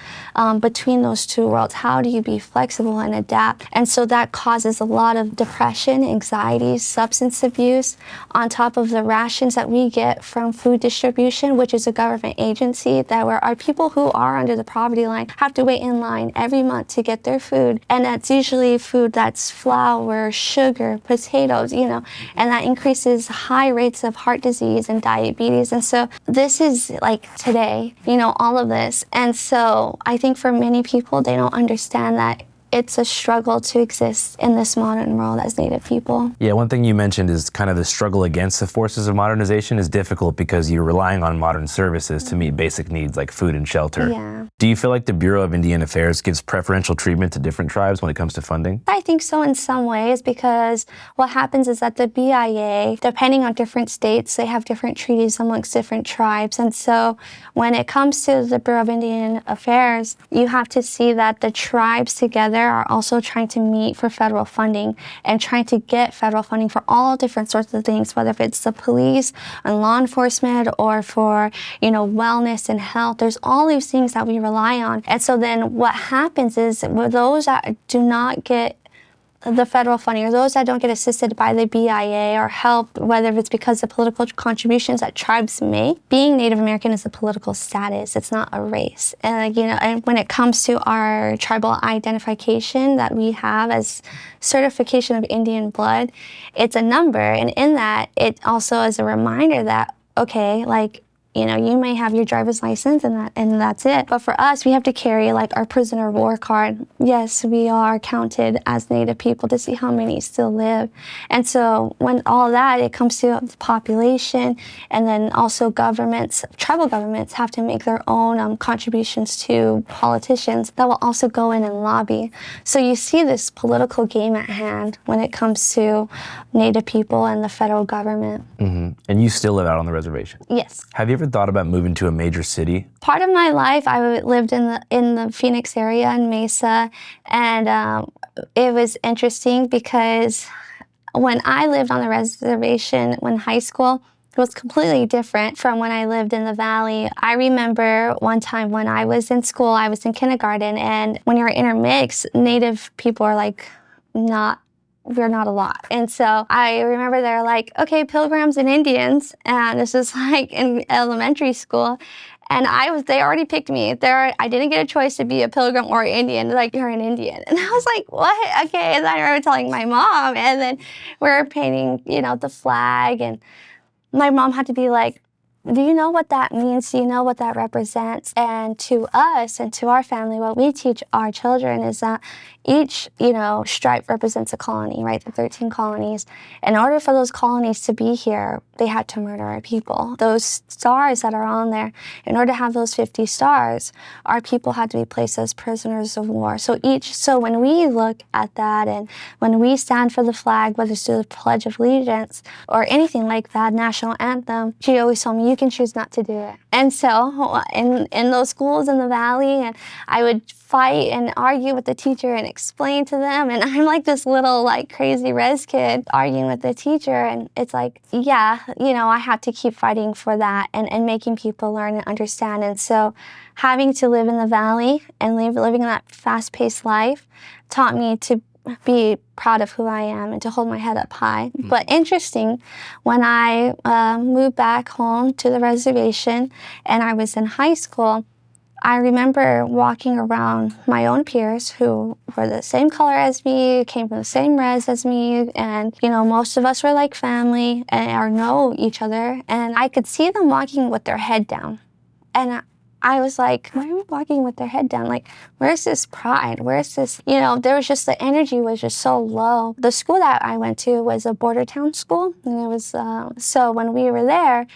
Speaker 5: between those two worlds? How do you be flexible and adapt? And so that causes a lot of depression, anxiety, substance abuse, on top of the rations that we get from food distribution, which is a government agency that where our people who are under the poverty line have to wait in line every month to get their food. And that's usually food that's flour, sugar, potatoes, and that increases high rates of heart disease and diabetes. And so this is like today, all of this. And so I think for many people, they don't understand that it's a struggle to exist in this modern world as Native people.
Speaker 1: Yeah, one thing you mentioned is kind of the struggle against the forces of modernization is difficult because you're relying on modern services to meet basic needs like food and shelter.
Speaker 5: Yeah.
Speaker 1: Do you feel like the Bureau of Indian Affairs gives preferential treatment to different tribes when it comes to funding?
Speaker 5: I think so in some ways, because what happens is that the BIA, depending on different states, they have different treaties amongst different tribes. And so when it comes to the Bureau of Indian Affairs, you have to see that the tribes together are also trying to meet for federal funding and trying to get federal funding for all different sorts of things, whether it's the police and law enforcement or for, wellness and health. There's all these things that we rely on. And so then what happens is with those that do not get the federal funding, or those that don't get assisted by the BIA or help, whether it's because of political contributions that tribes make, being Native American is a political status. It's not a race. And and when it comes to our tribal identification that we have as certification of Indian blood, it's a number. And in that, it also is a reminder that, okay, you may have your driver's license and that's it. But for us, we have to carry our prisoner of war card. Yes, we are counted as Native people to see how many still live. And so when all that, it comes to the population, and then also governments, tribal governments have to make their own contributions to politicians that will also go in and lobby. So you see this political game at hand when it comes to Native people and the federal government.
Speaker 1: Mm-hmm. And you still live out on the reservation?
Speaker 5: Yes.
Speaker 1: Have you ever thought about moving to a major city?
Speaker 5: Part of my life, I lived in the Phoenix area in Mesa, and it was interesting because when I lived on the reservation in high school, it was completely different from when I lived in the Valley. I remember one time when I was in school, I was in kindergarten, and when you're intermixed, Native people are we're not a lot. And so I remember they're like, okay, Pilgrims and Indians. And this is in elementary school. And they already picked me. I didn't get a choice to be a Pilgrim or Indian. They're like, you're an Indian. And I was like, what? Okay. And then I remember telling my mom, and then we were painting, the flag. And my mom had to be like, do you know what that means? Do you know what that represents? And to us and to our family, what we teach our children is that each, stripe represents a colony, right? The 13 colonies. In order for those colonies to be here, they had to murder our people. Those stars that are on there, in order to have those 50 stars, our people had to be placed as prisoners of war. So when we look at that and when we stand for the flag, whether it's through the Pledge of Allegiance or anything like that, national anthem, she always told me, you can choose not to do it. And so in those schools in the Valley, and I would fight and argue with the teacher and explain to them, and I'm like this little crazy res kid arguing with the teacher, and it's like, yeah, I have to keep fighting for that and making people learn and understand. And so having to live in the Valley and living that fast-paced life taught me to be proud of who I am and to hold my head up high. But interesting, when I moved back home to the reservation and I was in high school, I remember walking around my own peers who were the same color as me, came from the same res as me, and most of us were like family or know each other, and I could see them walking with their head down. And I was like, why are we walking with their head down? Like, where's this pride? Where's this, there was just, the energy was just so low. The school that I went to was a border town school. And it was, so when we were there,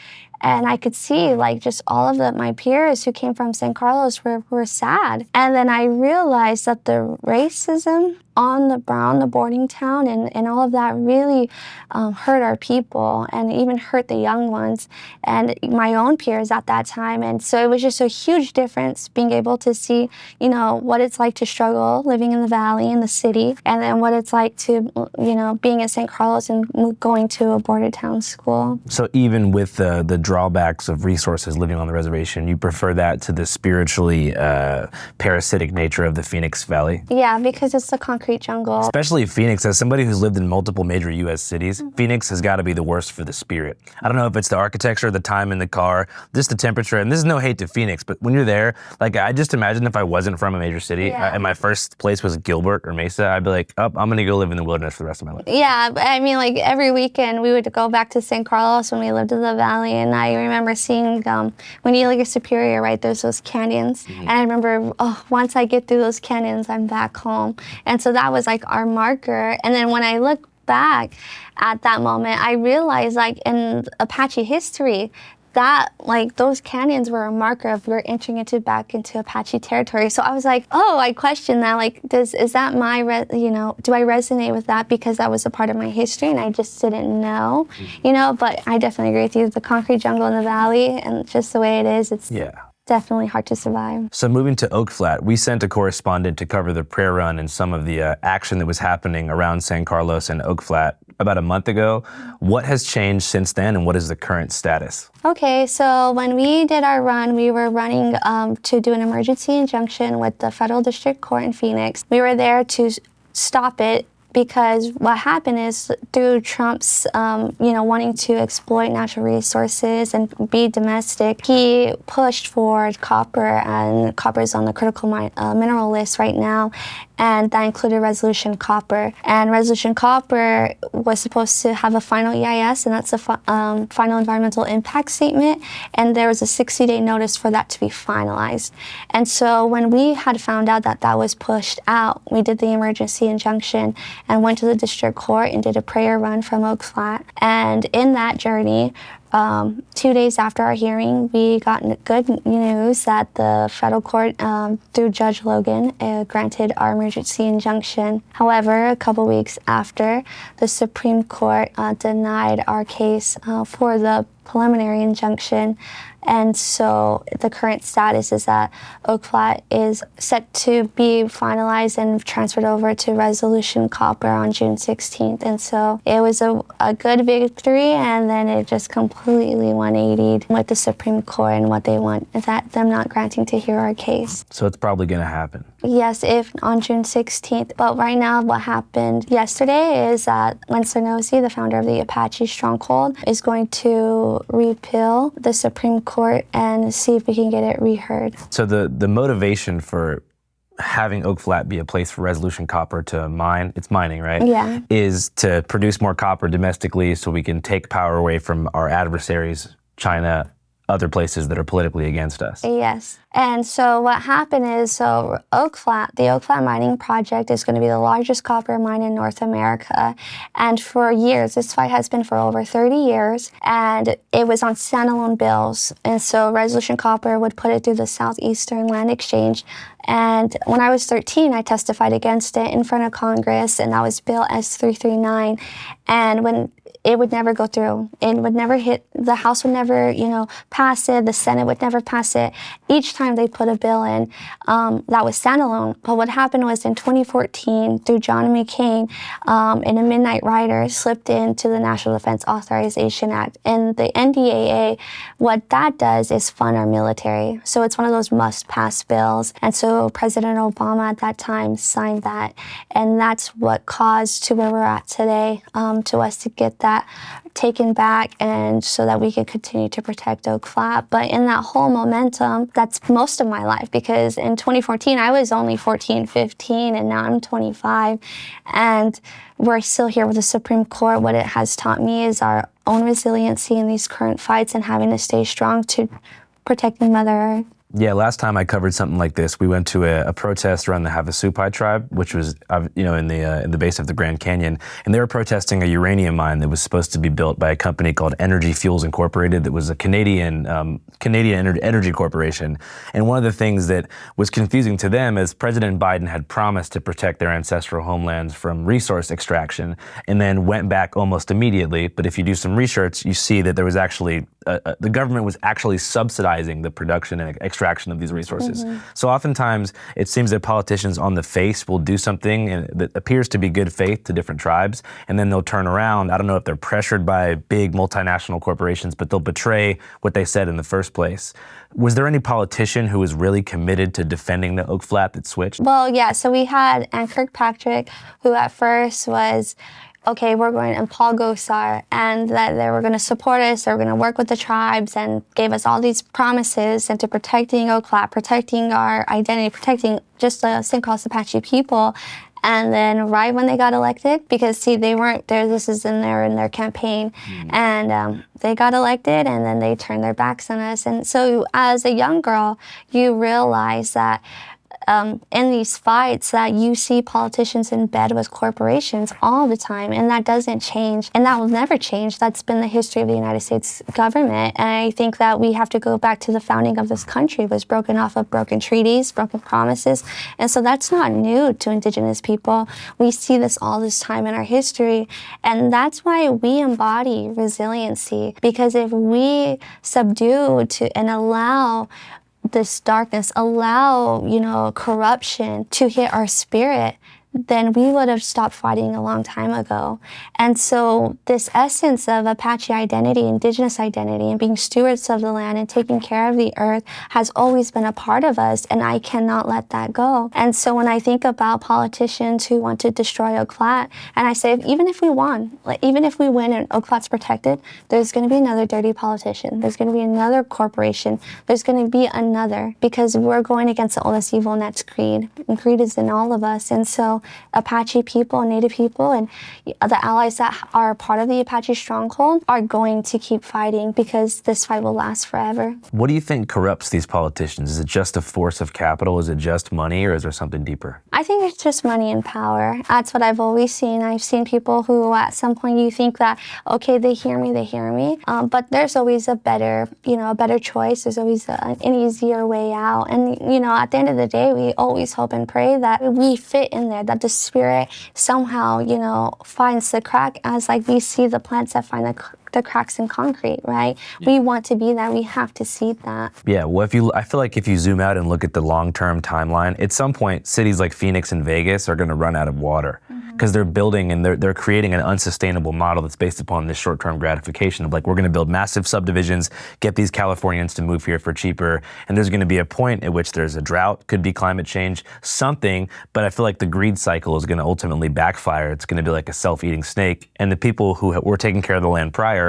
Speaker 5: and I could see just all of my peers who came from San Carlos were sad. And then I realized that the racism on the boarding town and all of that really hurt our people and even hurt the young ones and my own peers at that time. And so it was just a huge difference being able to see, what it's like to struggle living in the Valley, in the city, and then what it's like to, being in San Carlos and going to a border town school.
Speaker 1: So even with the drawbacks of resources living on the reservation, you prefer that to the spiritually parasitic nature of the Phoenix Valley?
Speaker 5: Yeah, because it's the concrete jungle.
Speaker 1: Especially Phoenix. As somebody who's lived in multiple major U.S. cities, Phoenix has got to be the worst for the spirit. I don't know if it's the architecture, the time in the car, just the temperature, and this is no hate to Phoenix, but when you're there, I just imagine if I wasn't from a major city and my first place was Gilbert or Mesa, I'd be like, I'm going to go live in the wilderness for the rest of my life.
Speaker 5: Yeah, I mean, every weekend we would go back to San Carlos when we lived in the Valley, and I remember seeing, when you look at Superior, right, there's those canyons, and I remember, once I get through those canyons, I'm back home. And so that was our marker. And then when I look back at that moment, I realized in Apache history, that those canyons were a marker of we're entering back into Apache territory. So I was like, I question that. Is that my, do I resonate with that because that was a part of my history and I just didn't know, But I definitely agree with you. The concrete jungle in the Valley and just the way it is, it's definitely hard to survive.
Speaker 1: So moving to Oak Flat, we sent a correspondent to cover the prayer run and some of the action that was happening around San Carlos and Oak Flat about a month ago. What has changed since then and what is the current status?
Speaker 5: Okay, so when we did our run, we were running to do an emergency injunction with the Federal District Court in Phoenix. We were there to stop it because what happened is through Trump's, wanting to exploit natural resources and be domestic, he pushed for copper, and copper is on the critical mineral list right now, and that included Resolution Copper. And Resolution Copper was supposed to have a final EIS, and that's a final environmental impact statement, and there was a 60-day notice for that to be finalized. And so when we had found out that that was pushed out, we did the emergency injunction and went to the district court and did a prayer run from Oak Flat. And in that journey, 2 days after our hearing, we got good news that the federal court, through Judge Logan, granted our emergency injunction. However, a couple weeks after, the Supreme Court denied our case for the preliminary injunction. And so the current status is that Oak Flat is set to be finalized and transferred over to Resolution Copper on June 16th. And so it was a good victory, and then it just completely 180'd with the Supreme Court and what they want, is that them not granting to hear our case.
Speaker 1: So it's probably going to happen.
Speaker 5: Yes, if on June 16th. But right now, what happened yesterday is that Lance Nosey, the founder of the Apache Stronghold, is going to to repeal the Supreme Court and see if we can get it reheard.
Speaker 1: So the motivation for having Oak Flat be a place for Resolution Copper to mine, it's mining, right?
Speaker 5: Yeah.
Speaker 1: Is to produce more copper domestically so we can take power away from our adversaries, China, other places that are politically against us.
Speaker 5: Yes. And so what happened is, the Oak Flat mining project is going to be the largest copper mine in North America. And for years, this fight has been for over 30 years, and it was on standalone bills. And so Resolution Copper would put it through the Southeastern Land Exchange. And when I was 13, I testified against it in front of Congress, and that was Bill S339. And when it would never go through. It would never hit, the House would never, pass it, the Senate would never pass it. Each time they put a bill in that was standalone. But what happened was in 2014, through John McCain, in a midnight rider, slipped into the National Defense Authorization Act. And the NDAA, what that does is fund our military. So it's one of those must-pass bills. And so President Obama at that time signed that. And that's what caused to where we're at today, to us to get that taken back, and so that we could continue to protect Oak Flat. But in that whole momentum, that's most of my life, because in 2014, I was only 14, 15, and now I'm 25. And we're still here with the Supreme Court. What it has taught me is our own resiliency in these current fights and having to stay strong to protecting Mother Earth.
Speaker 1: Yeah, last time I covered something like this, we went to a protest around the Havasupai tribe, which was in the base of the Grand Canyon, and they were protesting a uranium mine that was supposed to be built by a company called Energy Fuels Incorporated, that was a Canadian energy corporation. And one of the things that was confusing to them is President Biden had promised to protect their ancestral homelands from resource extraction, and then went back almost immediately. But if you do some research, you see that there was actually the government was actually subsidizing the production and extraction of these resources. Mm-hmm. So oftentimes it seems that politicians on the face will do something that appears to be good faith to different tribes, and then they'll turn around. I don't know if they're pressured by big multinational corporations, but they'll betray what they said in the first place. Was there any politician who was really committed to defending the Oak Flat that switched?
Speaker 5: Well, yeah, so we had Ann Kirkpatrick, who at first was, okay, we're going, and Paul Gosar, and that they were going to support us, they were going to work with the tribes, and gave us all these promises into protecting Oak Flat, protecting our identity, protecting just the St. Cross Apache people. And then right when they got elected, because see, they weren't there, this is in their campaign, and they got elected, and then they turned their backs on us. And so as a young girl, you realize that in these fights that you see politicians in bed with corporations all the time, and that doesn't change, and that will never change. That's been the history of the United States government, and I think that we have to go back to the founding of this country. It was broken off of broken treaties, broken promises, and so that's not new to Indigenous people. We see this all this time in our history, and that's why we embody resiliency, because if we subdue and allow this darkness, allow, corruption to hit our spirit, then we would have stopped fighting a long time ago. And so this essence of Apache identity, Indigenous identity, and being stewards of the land and taking care of the earth has always been a part of us, and I cannot let that go. And so when I think about politicians who want to destroy Oak Flat, and I say, even if we won, even if we win and Oak Flat's protected, there's going to be another dirty politician. There's going to be another corporation. There's going to be another, because we're going against the oldest evil, and that's greed. And greed is in all of us. And so Apache people, Native people, and the allies that are part of the Apache stronghold are going to keep fighting, because this fight will last forever.
Speaker 1: What do you think corrupts these politicians? Is it just a force of capital? Is it just money, or is there something deeper?
Speaker 5: I think it's just money and power. That's what I've always seen. I've seen people who at some point you think that, okay, they hear me, but there's always a better choice. There's always an easier way out. And, at the end of the day, we always hope and pray that we fit in there, that the spirit somehow, finds the crack, as like we see the plants that find the cracks in concrete, right? Yeah. We want to be that. We have to see that.
Speaker 1: Yeah, well, I feel like if you zoom out and look at the long-term timeline, at some point, cities like Phoenix and Vegas are going to run out of water, because they're building and they're creating an unsustainable model that's based upon this short-term gratification of like, we're going to build massive subdivisions, get these Californians to move here for cheaper, and there's going to be a point at which there's a drought, could be climate change, something, but I feel like the greed cycle is going to ultimately backfire. It's going to be like a self-eating snake, and the people who were taking care of the land prior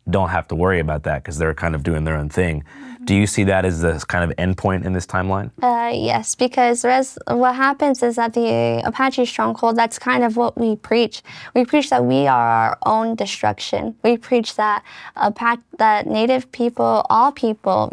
Speaker 1: don't have to worry about that because they're kind of doing their own thing. Do you see that as the kind of endpoint in this timeline?
Speaker 5: Yes, because what happens is that the Apache stronghold, that's kind of what we preach. We preach that we are our own destruction. We preach that that Native people, all people,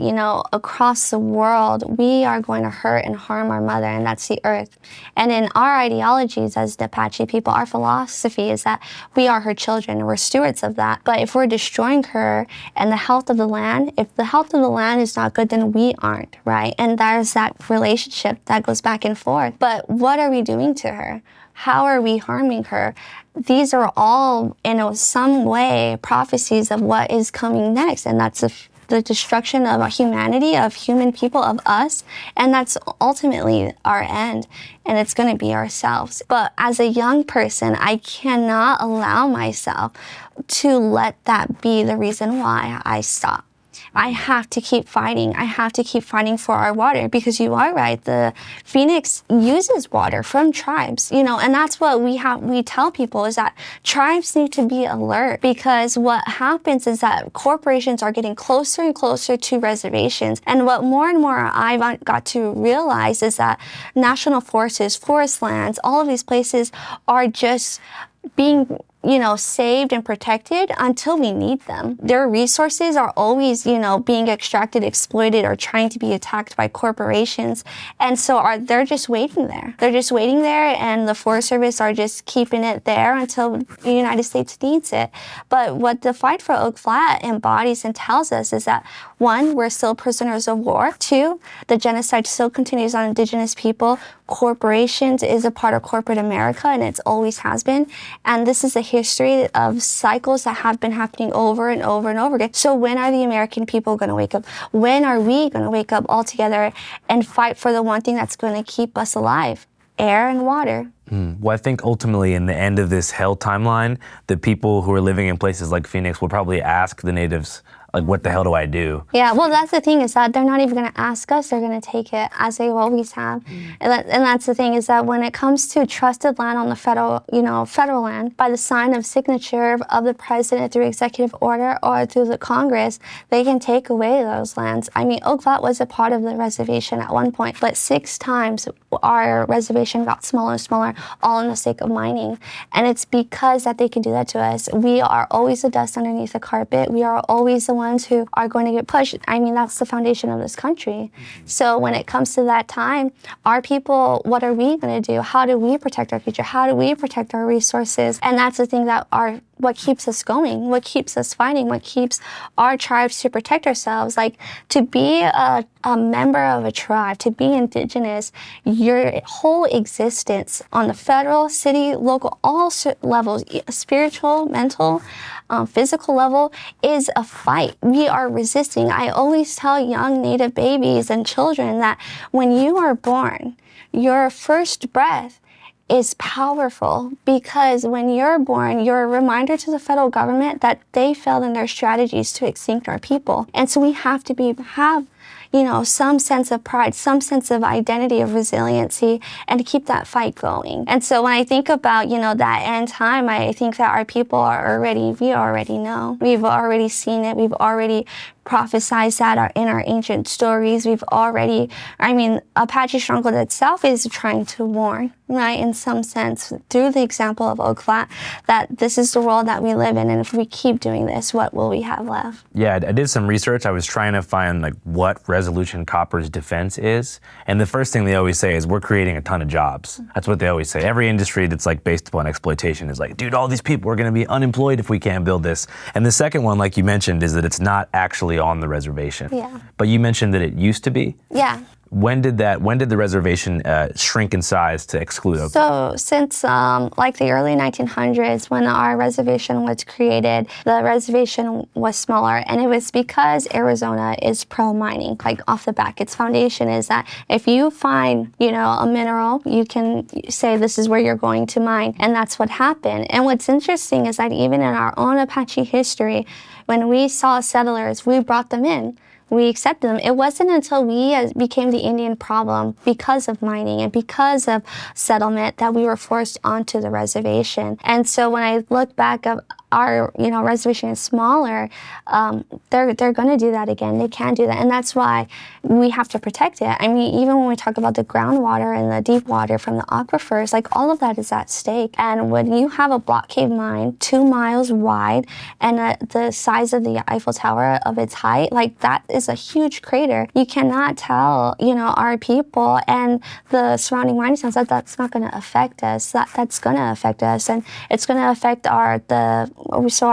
Speaker 5: across the world, we are going to hurt and harm our mother, and that's the earth. And in our ideologies as the Apache people, our philosophy is that we are her children, and we're stewards of that. But if we're destroying her and the health of the land, if the health of the land is not good, then we aren't, right? And there's that relationship that goes back and forth. But what are we doing to her? How are we harming her? These are all, in some way, prophecies of what is coming next, and that's the destruction of humanity, of human people, of us, and that's ultimately our end, and it's going to be ourselves. But as a young person, I cannot allow myself to let that be the reason why I stop. I have to keep fighting. I have to keep fighting for our water, because you are right. The Phoenix uses water from tribes, and that's what we tell people is that tribes need to be alert, because what happens is that corporations are getting closer and closer to reservations. And what more and more I've got to realize is that national forests, forest lands, all of these places are just being saved and protected until we need them. Their resources are always, being extracted, exploited, or trying to be attacked by corporations. And so they're just waiting there. They're just waiting there, and the Forest Service are just keeping it there until the United States needs it. But what the fight for Oak Flat embodies and tells us is that, one, we're still prisoners of war. Two, the genocide still continues on Indigenous people. Corporations is a part of corporate America, and it always has been. And this is a history of cycles that have been happening over and over and over again. So when are the American people going to wake up? When are we going to wake up all together and fight for the one thing that's going to keep us alive? Air and water.
Speaker 1: Well, I think ultimately in the end of this hell timeline, the people who are living in places like Phoenix will probably ask the natives, like, what the hell do I do?
Speaker 5: Yeah, well, that's the thing, is that they're not even going to ask us. They're going to take it as they always have. And that's the thing, is that when it comes to trusted land on the federal land, by the sign of signature of the president through executive order or through the Congress, they can take away those lands. I mean, Oak Flat was a part of the reservation at one point, but 6 times our reservation got smaller and smaller, all in the sake of mining. And it's because that they can do that to us. We are always the dust underneath the carpet. We are always the ones who are going to get pushed. I mean, that's the foundation of this country. So when it comes to that time, our people, what are we going to do? How do we protect our future? How do we protect our resources? And that's the thing that what keeps us going, what keeps us fighting, what keeps our tribes to protect ourselves. Like, to be a member of a tribe, to be Indigenous, your whole existence on the federal, city, local, all levels, spiritual, mental, physical level, is a fight. We are resisting. I always tell young Native babies and children that when you are born, your first breath is powerful, because when you're born, you're a reminder to the federal government that they failed in their strategies to extinct our people. And so we have to have some sense of pride, some sense of identity, of resiliency, and to keep that fight going. And so when I think about, that end time, I think that our people we already know. We've already seen it. We've already prophesized that in our ancient stories. Apache Stronghold itself is trying to warn, right, in some sense, through the example of Oak Flat, that this is the world that we live in, and if we keep doing this, what will we have left?
Speaker 1: Yeah, I did some research. I was trying to find what Resolution Copper's defense is, and the first thing they always say is, we're creating a ton of jobs. That's what they always say. Every industry that's based upon exploitation is dude, all these people are going to be unemployed if we can't build this. And the second one, like you mentioned, is that it's not actually on the reservation.
Speaker 5: Yeah.
Speaker 1: But you mentioned that it used to be?
Speaker 5: Yeah.
Speaker 1: When did the reservation shrink in size to exclude Oak?
Speaker 5: So since the early 1900s, when our reservation was created, the reservation was smaller, and it was because Arizona is pro-mining. Off the back, its foundation is that if you find, a mineral, you can say this is where you're going to mine, and that's what happened. And what's interesting is that even in our own Apache history, when we saw settlers, we brought them in. We accepted them. It wasn't until we became the Indian problem because of mining and because of settlement that we were forced onto the reservation. And so when I look back our reservation is smaller, they're going to do that again. They can do that, and that's why we have to protect it. I mean, even when we talk about the groundwater and the deep water from the aquifers, like all of that is at stake. And when you have a block cave mine 2 miles wide and the size of the Eiffel Tower of its height, like that is a huge crater. You cannot tell, our people and the surrounding mining towns that's not going to affect us. That's going to affect us, and it's going to affect our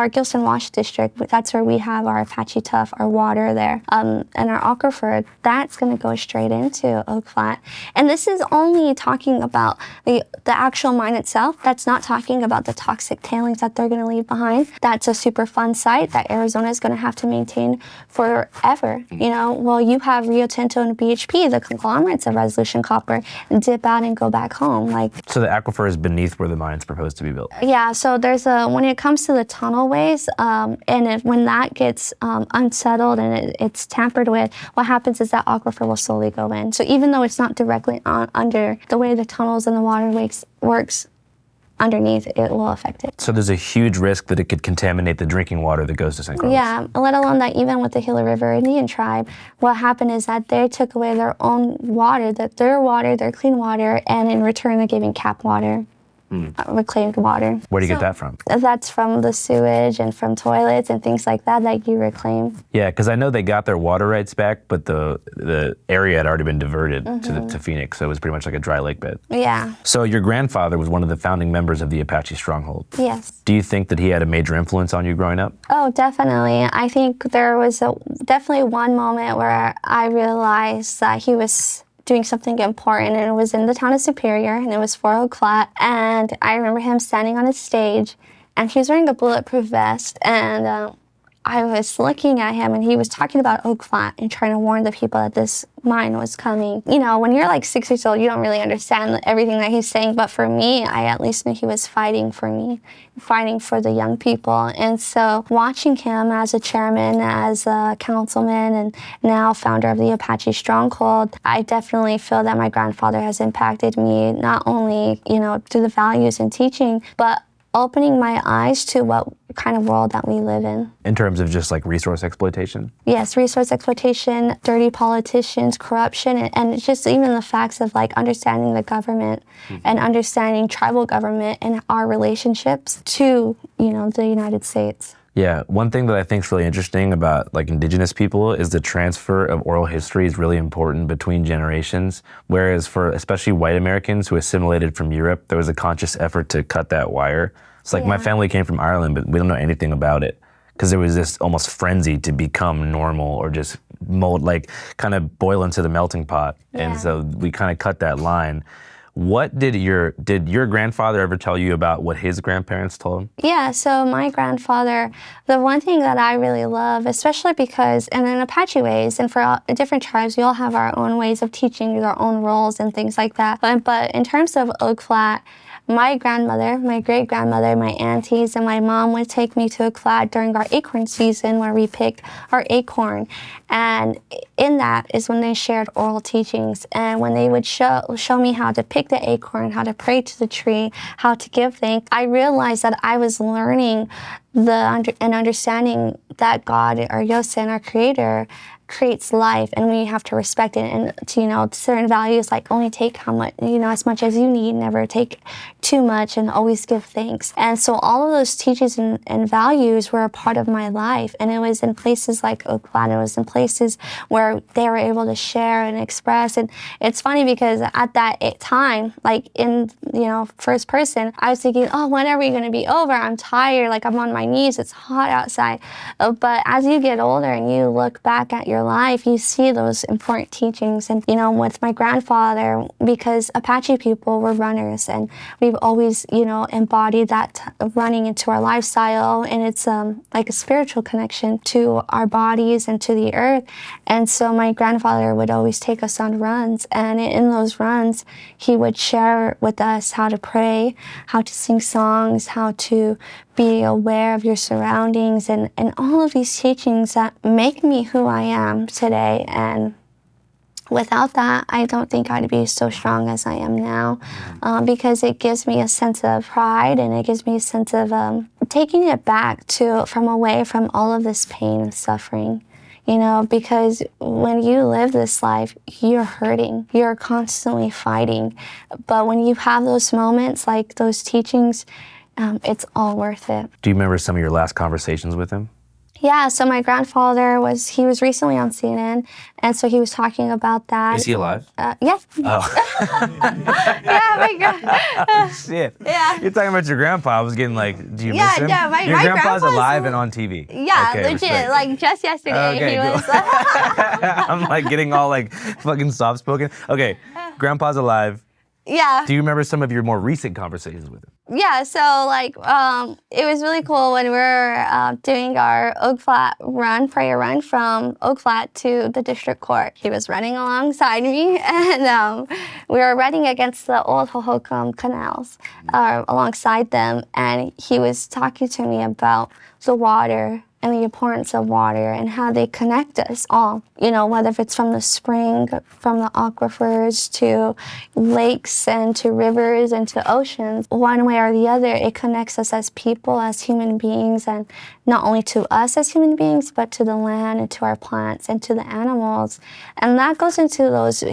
Speaker 5: Gilson Wash District. That's where we have our Apache Tuff, our water there, and our aquifer. That's going to go straight into Oak Flat. And this is only talking about the actual mine itself. That's not talking about the toxic tailings that they're going to leave behind. That's a super fun site that Arizona is going to have to maintain forever. Well, you have Rio Tinto and BHP, the conglomerates of Resolution Copper, dip out and go back home.
Speaker 1: So the aquifer is beneath where the mine's proposed to be built?
Speaker 5: Yeah, so there's when it comes to the tunnel ways, when that gets unsettled and it's tampered with, what happens is that aquifer will slowly go in. So even though it's not directly under, the way the tunnels and the waterways works underneath, it will affect it.
Speaker 1: So there's a huge risk that it could contaminate the drinking water that goes to St. Carlos?
Speaker 5: Yeah, let alone that even with the Gila River Indian tribe, what happened is that they took away their own water, their clean water, and in return they're giving cap water. Reclaimed water.
Speaker 1: Where do you get that from?
Speaker 5: That's from the sewage and from toilets and things like that you reclaim.
Speaker 1: Yeah, because I know they got their water rights back, but the area had already been diverted to Phoenix, so it was pretty much like a dry lake bed.
Speaker 5: Yeah.
Speaker 1: So your grandfather was one of the founding members of the Apache Stronghold.
Speaker 5: Yes.
Speaker 1: Do you think that he had a major influence on you growing up?
Speaker 5: Oh, definitely. I think there was definitely one moment where I realized that he was doing something important, and it was in the town of Superior, and it was for Oak Flat. And I remember him standing on a stage, and he was wearing a bulletproof vest, and I was looking at him, and he was talking about Oak Flat and trying to warn the people that this mine was coming. When you're like 6 years old, you don't really understand everything that he's saying, but for me, I at least knew he was fighting for me, fighting for the young people. And so watching him as a chairman, as a councilman, and now founder of the Apache Stronghold, I definitely feel that my grandfather has impacted me, not only, through the values and teaching, but opening my eyes to what kind of world that we live in.
Speaker 1: In terms of just like resource exploitation?
Speaker 5: Yes, resource exploitation, dirty politicians, corruption, and just even the facts of like understanding the government and understanding tribal government and our relationships to, the United States.
Speaker 1: Yeah, one thing that I think is really interesting about like indigenous people is the transfer of oral history is really important between generations, whereas for especially white Americans who assimilated from Europe, there was a conscious effort to cut that wire. It's like my family came from Ireland, but we don't know anything about it because there was this almost frenzy to become normal or just kind of boil into the melting pot. Yeah. And so we kind of cut that line. What did your grandfather ever tell you about what his grandparents told him?
Speaker 5: Yeah, so my grandfather, the one thing that I really love, especially because, and in Apache ways, and for different tribes, we all have our own ways of teaching, our own roles and things like that. But in terms of Oak Flat, my grandmother, my great-grandmother, my aunties, and my mom would take me to Oak Flat during our acorn season where we picked our acorn. And in that is when they shared oral teachings. And when they would show me how to pick the acorn, how to pray to the tree, how to give thanks, I realized that I was learning and understanding that God, our Yosen, our Creator, creates life, and we have to respect it. And certain values like only take how much, as much as you need, never take too much, and always give thanks. And so all of those teachings and values were a part of my life, and it was in places like Oak Flat. It was in places where they were able to share and express. And it's funny because at that time, like in first person, I was thinking, oh, when are we going to be over? I'm tired, like I'm on my knees, it's hot outside. But as you get older and you look back at your life, you see those important teachings. And with my grandfather, because Apache people were runners, and we've always embodied that running into our lifestyle, and it's like a spiritual connection to our bodies and to the earth. And so my grandfather would always take us on runs, and in those runs he would share with us how to pray, how to sing songs, how to be aware of your surroundings, and all of these teachings that make me who I am today. And without that, I don't think I'd be so strong as I am now, because it gives me a sense of pride, and it gives me a sense of taking it back from away from all of this pain and suffering. Because when you live this life, you're hurting. You're constantly fighting. But when you have those moments, like those teachings, it's all worth it.
Speaker 1: Do you remember some of your last conversations with him?
Speaker 5: Yeah, so my grandfather was recently on CNN, and so he was talking about that.
Speaker 1: Is he alive?
Speaker 5: Yeah.
Speaker 1: Oh.
Speaker 5: Yeah, my God.
Speaker 1: Shit.
Speaker 5: Yeah.
Speaker 1: You're talking about your grandpa. I was getting like, do you miss him?
Speaker 5: Yeah,
Speaker 1: your
Speaker 5: my
Speaker 1: grandpa's alive and on TV.
Speaker 5: Yeah,
Speaker 1: Okay,
Speaker 5: legit.
Speaker 1: respect.
Speaker 5: Like just yesterday,
Speaker 1: Okay,
Speaker 5: he
Speaker 1: cool.
Speaker 5: was.
Speaker 1: I'm like getting all like fucking soft spoken. Okay, grandpa's alive.
Speaker 5: Yeah.
Speaker 1: Do you remember some of your more recent conversations with him?
Speaker 5: Yeah, so like it was really cool when we were doing our Oak Flat prayer run from Oak Flat to the district court. He was running alongside me, and we were running against the old Hohokam canals alongside them, and he was talking to me about the water and the importance of water and how they connect us all. Whether if it's from the spring, from the aquifers to lakes and to rivers and to oceans, one way or the other, it connects us as people, as human beings, and not only to us as human beings, but to the land and to our plants and to the animals. And that goes into those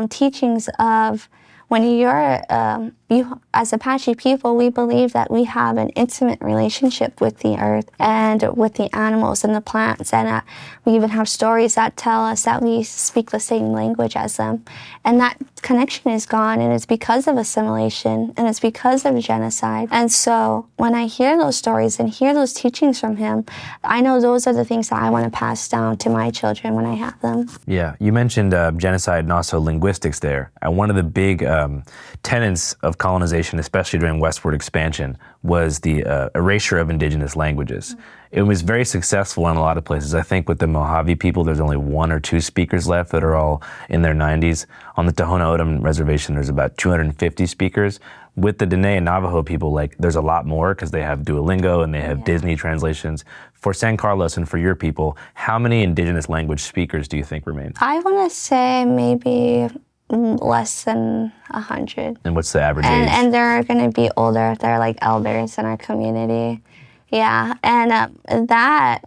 Speaker 5: teachings of when you as Apache people, we believe that we have an intimate relationship with the earth and with the animals and the plants. And we even have stories that tell us that we speak the same language as them. And that connection is gone, and it's because of assimilation, and it's because of genocide. And so when I hear those stories and hear those teachings from him, I know those are the things that I want to pass down to my children when I have them.
Speaker 1: Yeah, you mentioned genocide and also linguistics there. And one of the big tenets of colonization, especially during westward expansion, was the erasure of indigenous languages. It was very successful in a lot of places. I think with the Mojave people, there's only 1 or 2 speakers left that are all in their 90s. On the Tohono O'odham reservation, there's about 250 speakers. With the Dene and Navajo people, there's a lot more because they have Duolingo and they have Disney translations. For San Carlos and for your people, how many indigenous language speakers do you think remain?
Speaker 5: I want to say maybe less than 100.
Speaker 1: And what's the average age?
Speaker 5: And they're going to be older. They're like elders in our community. Yeah, and that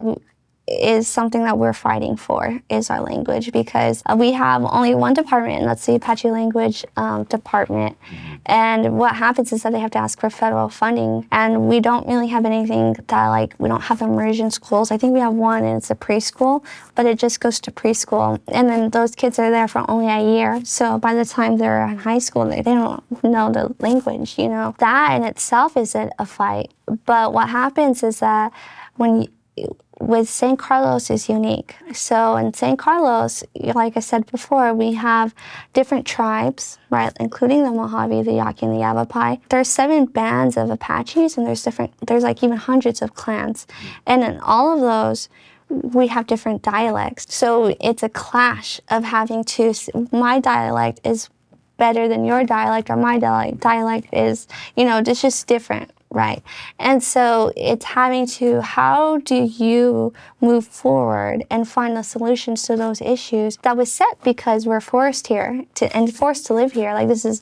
Speaker 5: is something that we're fighting for, is our language, because we have only one department, and that's the Apache Language Department. And what happens is that they have to ask for federal funding, and we don't really have anything that, we don't have immersion schools. I think we have one, and it's a preschool, but it just goes to preschool. And then those kids are there for only a year. So by the time they're in high school, they don't know the language, That in itself isn't a fight. But what happens is that with San Carlos is unique. So in San Carlos, like I said before, we have different tribes, right, including the Mojave, the Yaqui, and the Yavapai. There's 7 bands of Apaches, and there's even hundreds of clans. And in all of those, we have different dialects. So it's a clash of having to, my dialect is better than your dialect, or my dialect is, it's just different. Right. And so it's having to, how do you move forward and find the solutions to those issues that was set because we're forced here and forced to live here. This is,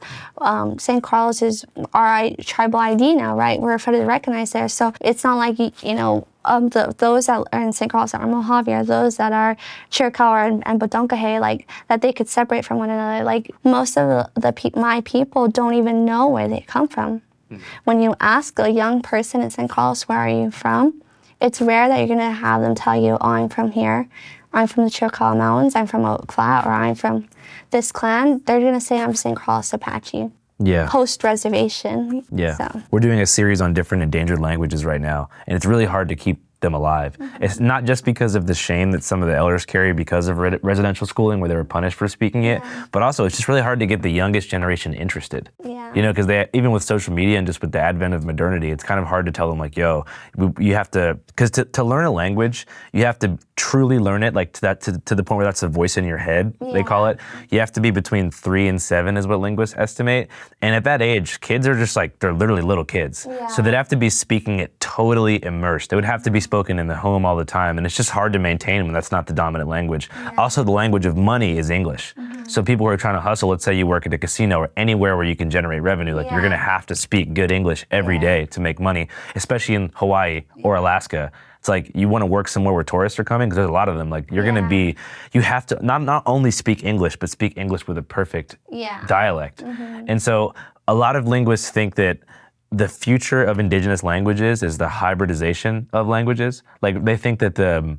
Speaker 5: St. Carlos is our tribal ID now, right? We're federally recognized there. So it's not like, those that are in St. Carlos that are Mojave, or those that are Chiricahua and Badonkahe, that they could separate from one another. Most of my people don't even know where they come from. When you ask a young person in St. Carlos, where are you from? It's rare that you're going to have them tell you, oh, I'm from here. I'm from the Chiricahua Mountains. I'm from Oak Flat, or I'm from this clan. They're going to say, I'm St. Carlos Apache.
Speaker 1: Yeah.
Speaker 5: Post-reservation.
Speaker 1: Yeah.
Speaker 5: So.
Speaker 1: We're doing a series on different endangered languages right now, and it's really hard to keep them alive. It's not just because of the shame that some of the elders carry because of residential schooling where they were punished for speaking it, but also it's just really hard to get the youngest generation interested.
Speaker 5: Yeah.
Speaker 1: Because even with social media and just with the advent of modernity, it's kind of hard to tell them you have to, because to learn a language, you have to truly learn it to the point where that's a voice in your head, they call it. You have to be between 3 and 7 is what linguists estimate. And at that age, kids are just they're literally little kids. Yeah. So they'd have to be speaking it totally immersed. It would have to be spoken in the home all the time, and it's just hard to maintain when that's not the dominant language. Yeah. Also, the language of money is English. Mm-hmm. So people who are trying to hustle, let's say you work at a casino or anywhere where you can generate revenue, like you're gonna have to speak good English every day to make money, especially in Hawaii or Alaska. It's like you want to work somewhere where tourists are coming because there's a lot of them. Like you're gonna be, you have to not only speak English, but speak English with a perfect dialect. And so a lot of linguists think that the future of indigenous languages is the hybridization of languages. Like they think that the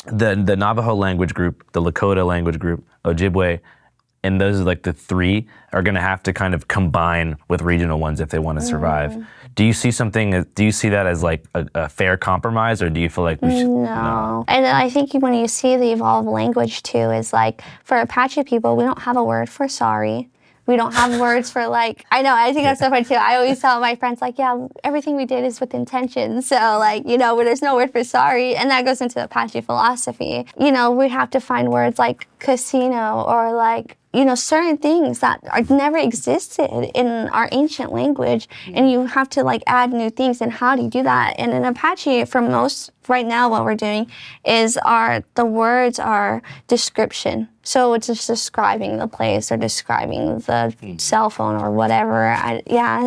Speaker 1: Navajo language group, the Lakota language group, Ojibwe, and those are like the three are gonna have to kind of combine with regional ones if they want to survive. Do you see that as like a fair compromise, or do you feel like we should?
Speaker 5: No. And I think when you see the evolved language too, is like for Apache people, we don't have a word for sorry. We don't have words for like, I know, I think that's so funny too. I always tell my friends like, yeah, everything we did is with intention. So like, you know, there's no word for sorry. And that goes into Apache philosophy. You know, we have to find words like casino or like, you know, certain things that never existed in our ancient language. And you have to like add new things. And how do you do that? And in Apache, for most, right now what we're doing is the words are description. So it's just describing the place or describing the cell phone or whatever.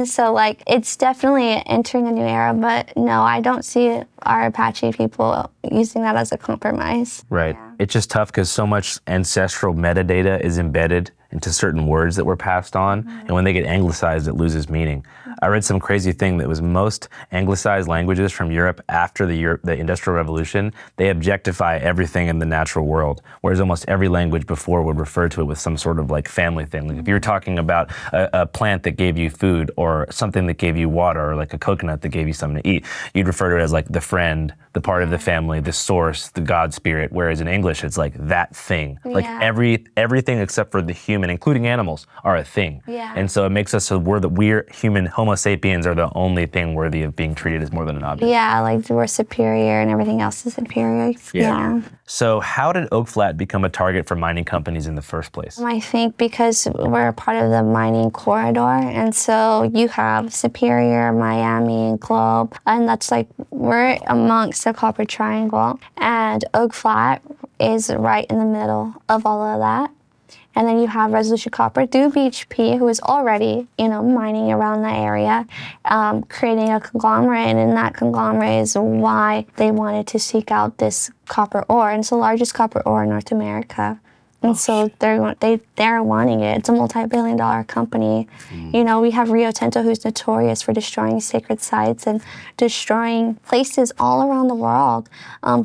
Speaker 5: So like it's definitely entering a new era, but no, I don't see our Apache people using that as a compromise.
Speaker 1: Right. It's just tough because so much ancestral metadata is embedded into certain words that were passed on, and when they get anglicized, it loses meaning. I read some crazy thing that was most anglicized languages from Europe after the Industrial Revolution, they objectify everything in the natural world, whereas almost every language before would refer to it with some sort of like family thing. Like if you're talking about a plant that gave you food or something that gave you water or like a coconut that gave you something to eat, you'd refer to it as like the friend, the part of the family, the source, the God spirit, whereas in English it's like that thing. Like everything except for the human, including animals, are a thing. And so it makes us so we're human, Homo sapiens are the only thing worthy of being treated as more than an object.
Speaker 5: Yeah, like we're superior and everything else is inferior. Yeah.
Speaker 1: So how did Oak Flat become a target for mining companies in the first place?
Speaker 5: I think because we're a part of the mining corridor, and so you have Superior, Miami, and Globe, and that's like we're amongst the Copper Triangle, and Oak Flat is right in the middle of all of that. And then you have Resolution Copper through BHP, who is already, you know, mining around that area, creating a conglomerate. And in that conglomerate is why they wanted to seek out this copper ore. And it's the largest copper ore in North America. And so they're wanting it. It's a multi-billion-dollar company. You know, we have Rio Tinto, who's notorious for destroying sacred sites and destroying places all around the world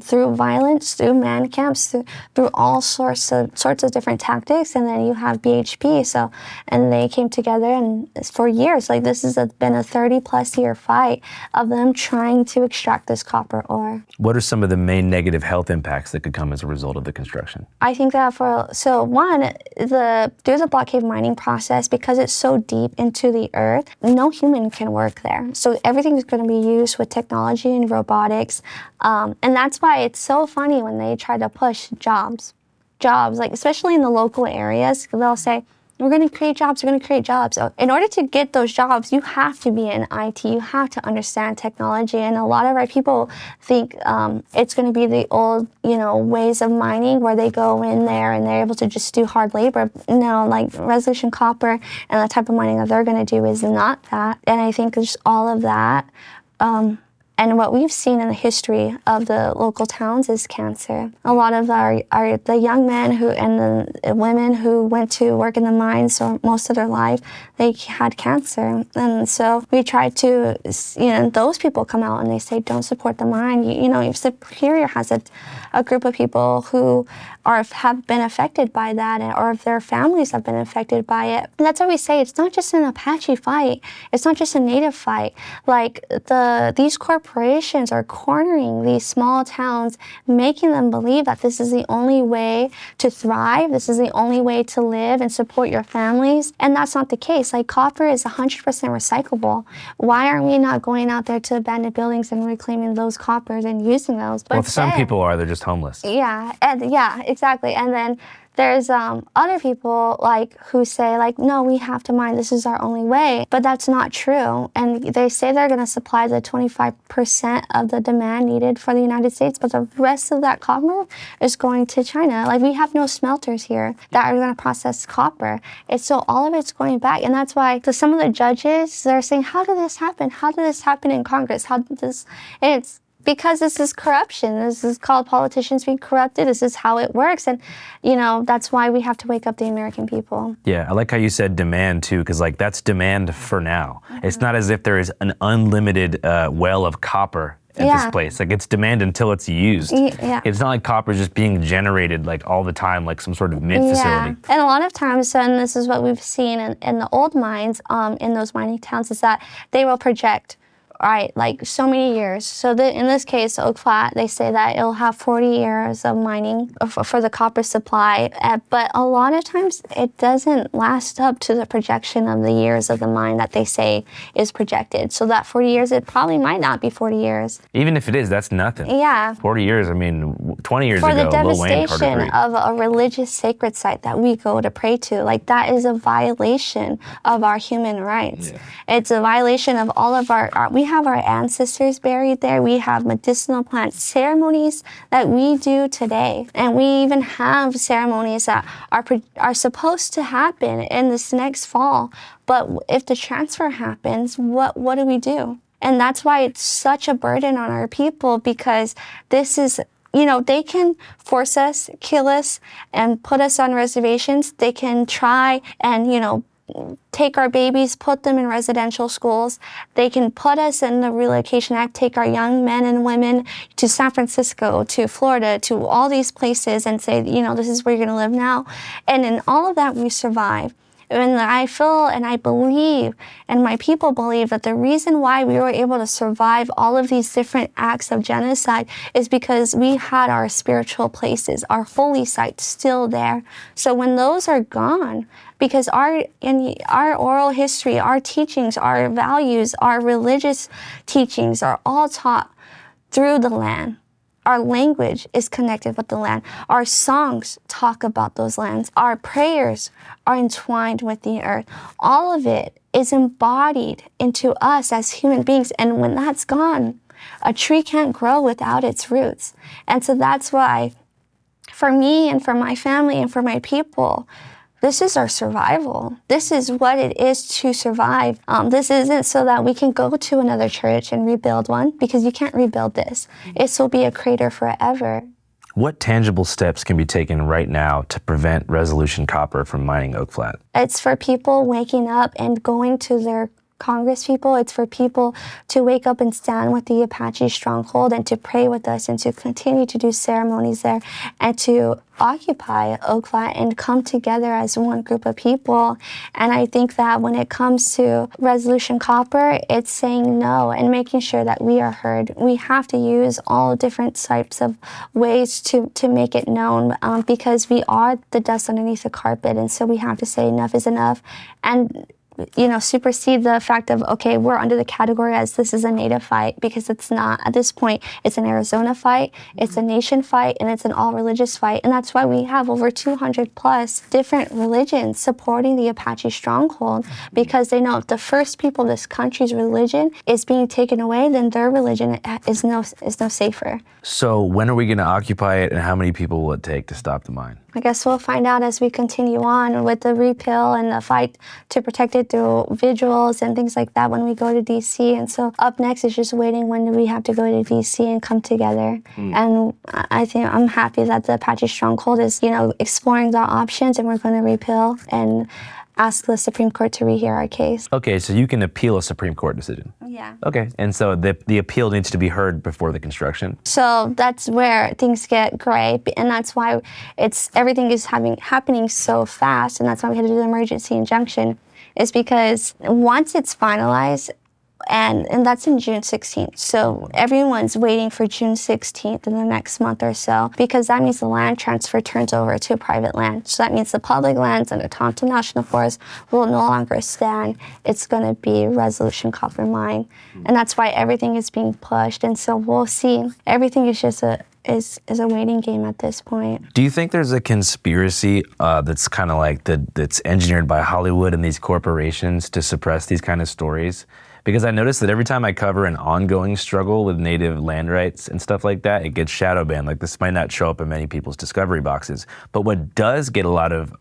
Speaker 5: through violence, through man camps, through all sorts of different tactics. And then you have BHP. And they came together, and for years, like this has been a 30-plus year fight of them trying to extract this copper ore.
Speaker 1: What are some of the main negative health impacts that could come as a result of the construction?
Speaker 5: I think that through the block cave mining process, because it's so deep into the earth, no human can work there. So everything is going to be used with technology and robotics. And that's why it's so funny when they try to push jobs, like especially in the local areas, they'll say, we're going to create jobs, So in order to get those jobs, you have to be in IT, you have to understand technology. And a lot of our people think it's going to be the old, you know, ways of mining where they go in there and they're able to just do hard labor. No, like Resolution Copper and the type of mining that they're going to do is not that. And I think just all of that. And what we've seen in the history of the local towns is cancer. A lot of the young men and the women who went to work in the mines for most of their life, they had cancer. And so we tried to, you know, those people come out and they say, don't support the mine. You know, if Superior has a group of people who have been affected by that, or if their families have been affected by it. And that's why we say it's not just an Apache fight. It's not just a Native fight. Like these corporations are cornering these small towns, making them believe that this is the only way to thrive. This is the only way to live and support your families. And that's not the case. Like copper is 100% recyclable. Why aren't we not going out there to abandoned buildings and reclaiming those coppers and using those?
Speaker 1: But well, some people are. They're just homeless.
Speaker 5: Yeah, exactly. And then There's other people like who say like, no, we have to mine. This is our only way. But that's not true. And they say they're going to supply the 25% of the demand needed for the United States, but the rest of that copper is going to China. Like we have no smelters here that are going to process copper. So all of it's going back. And that's why some of the judges, they're saying, how did this happen? How did this happen in Congress? How did this? And it's because this is corruption. This is called politicians being corrupted. This is how it works. And, that's why we have to wake up the American people.
Speaker 1: Yeah, I like how you said demand too, because like that's demand for now. It's not as if there is an unlimited well of copper at this place. Like it's demand until it's used.
Speaker 5: Yeah.
Speaker 1: It's not like copper is just being generated like all the time, like some sort of mint facility.
Speaker 5: And a lot of times, and this is what we've seen in the old mines, in those mining towns, is that they will project, right, like so many years. So in this case, Oak Flat, they say that it'll have 40 years of mining for the copper supply. But a lot of times it doesn't last up to the projection of the years of the mine that they say is projected. So that 40 years, it probably might not be 40 years.
Speaker 1: Even if it is, that's nothing.
Speaker 5: Yeah.
Speaker 1: 40 years, I mean, 20 years
Speaker 5: for
Speaker 1: ago,
Speaker 5: the
Speaker 1: Lil Wayne,
Speaker 5: devastation of a religious sacred site that we go to pray to, like that is a violation of our human rights. It's a violation of all of we have our ancestors buried there. We have medicinal plant ceremonies that we do today. And we even have ceremonies that are supposed to happen in this next fall. But if the transfer happens, what do we do? And that's why it's such a burden on our people, because this is, they can force us, kill us, and put us on reservations. They can try and, take our babies, put them in residential schools. They can put us in the Relocation Act, take our young men and women to San Francisco, to Florida, to all these places and say, this is where you're going to live now. And in all of that, we survive. And I feel and I believe, and my people believe, that the reason why we were able to survive all of these different acts of genocide is because we had our spiritual places, our holy sites still there. So when those are gone, because our oral history, our teachings, our values, our religious teachings are all taught through the land. Our language is connected with the land. Our songs talk about those lands. Our prayers are entwined with the earth. All of it is embodied into us as human beings. And when that's gone, a tree can't grow without its roots. And so that's why, for me and for my family and for my people, this is our survival. This is what it is to survive. This isn't so that we can go to another church and rebuild one, because you can't rebuild this. It will be a crater forever.
Speaker 1: What tangible steps can be taken right now to prevent Resolution Copper from mining Oak Flat?
Speaker 5: It's for people waking up and going to their Congress people. It's for people to wake up and stand with the Apache stronghold and to pray with us and to continue to do ceremonies there and to occupy Oak Flat and come together as one group of people. And I think that when it comes to Resolution Copper, it's saying no and making sure that we are heard. We have to use all different types of ways to make it known, because we are the dust underneath the carpet. And so we have to say enough is enough. And supersede the fact of, okay, we're under the category as this is a Native fight, because it's not. At this point, it's an Arizona fight, it's a nation fight, and it's an all-religious fight. And that's why we have over 200 plus different religions supporting the Apache stronghold, because they know if the first people of this country's religion is being taken away, then their religion is no safer.
Speaker 1: So when are we going to occupy it, and how many people will it take to stop the mine?
Speaker 5: I guess we'll find out as we continue on with the repeal and the fight to protect it through vigils and things like that when we go to D.C. And so up next is just waiting when we have to go to D.C. and come together. And I think I'm happy that the Apache Stronghold is, exploring the options, and we're going to repeal and ask the Supreme Court to rehear our case.
Speaker 1: Okay, so you can appeal a Supreme Court decision.
Speaker 5: Yeah.
Speaker 1: Okay, and so the appeal needs to be heard before the construction.
Speaker 5: So that's where things get gray, and that's why everything is happening so fast, and that's why we had to do the emergency injunction, is because once it's finalized, and that's in June 16th. So everyone's waiting for June 16th in the next month or so, because that means the land transfer turns over to private land. So that means the public lands under Tonto National Forest will no longer stand. It's going to be Resolution Copper Mine. And that's why everything is being pushed. And so we'll see. Everything is just is a waiting game at this point.
Speaker 1: Do you think there's a conspiracy that's kind of like that's engineered by Hollywood and these corporations to suppress these kind of stories? Because I noticed that every time I cover an ongoing struggle with native land rights and stuff like that, it gets shadow banned. Like, this might not show up in many people's discovery boxes. But what does get a lot of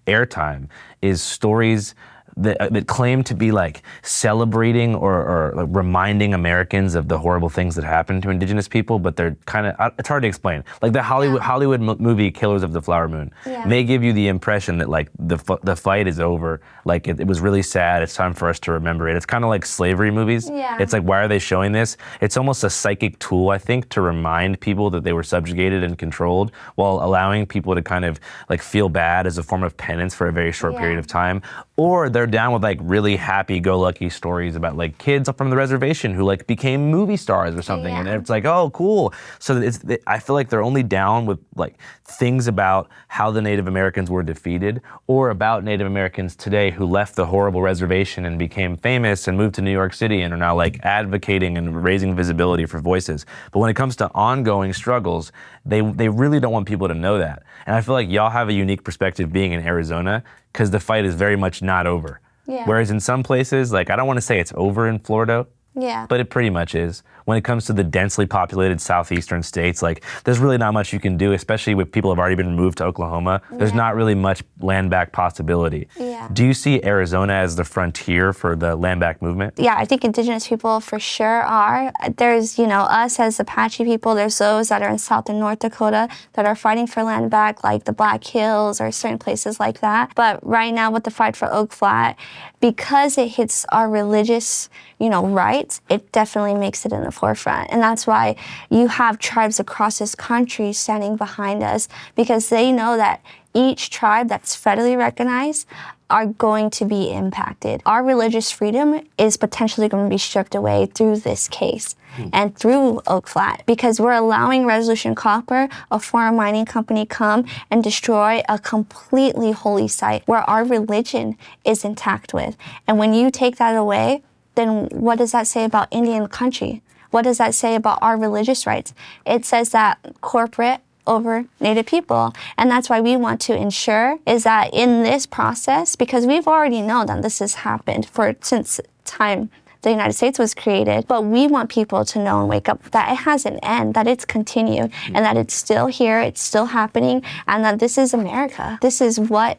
Speaker 1: airtime is stories that claim to be like celebrating or like reminding Americans of the horrible things that happened to indigenous people, but they're kind of, it's hard to explain. Like the Hollywood movie Killers of the Flower Moon, they give you the impression that like the fight is over, like it was really sad, it's time for us to remember it. It's kind of like slavery movies. It's like, why are they showing this? It's almost a psychic tool, I think, to remind people that they were subjugated and controlled, while allowing people to kind of like feel bad as a form of penance for a very short period of time. Or they're down with like really happy-go-lucky stories about like kids up from the reservation who like became movie stars or something, and it's like, oh, cool. So I feel like they're only down with like things about how the Native Americans were defeated, or about Native Americans today who left the horrible reservation and became famous and moved to New York City and are now like advocating and raising visibility for voices. But when it comes to ongoing struggles, they really don't want people to know that. And I feel like y'all have a unique perspective being in Arizona, because the fight is very much not over. Whereas in some places, like, I don't want to say it's over in Florida, but it pretty much is. When it comes to the densely populated southeastern states, like, there's really not much you can do, especially with people who have already been moved to Oklahoma. There's not really much land back possibility. Do you see Arizona as the frontier for the land back movement?
Speaker 5: Yeah, I think indigenous people for sure are. There's, you know, us as Apache people, there's those that are in South and North Dakota that are fighting for land back, like the Black Hills or certain places like that. But right now with the fight for Oak Flat, because it hits our religious, you know, rights, it definitely makes it in the forefront. And that's why you have tribes across this country standing behind us, because they know that each tribe that's federally recognized are going to be impacted. Our religious freedom is potentially going to be stripped away through this case and through Oak Flat, because we're allowing Resolution Copper, a foreign mining company, come and destroy a completely holy site where our religion is intact with. And when you take that away, then what does that say about Indian country? What does that say about our religious rights? It says that corporate over Native people. And that's why we want to ensure is that in this process, because we've already known that this has happened since time the United States was created, but we want people to know and wake up that it hasn't ended, that it's continued, and that it's still here, it's still happening, and that this is America. This is what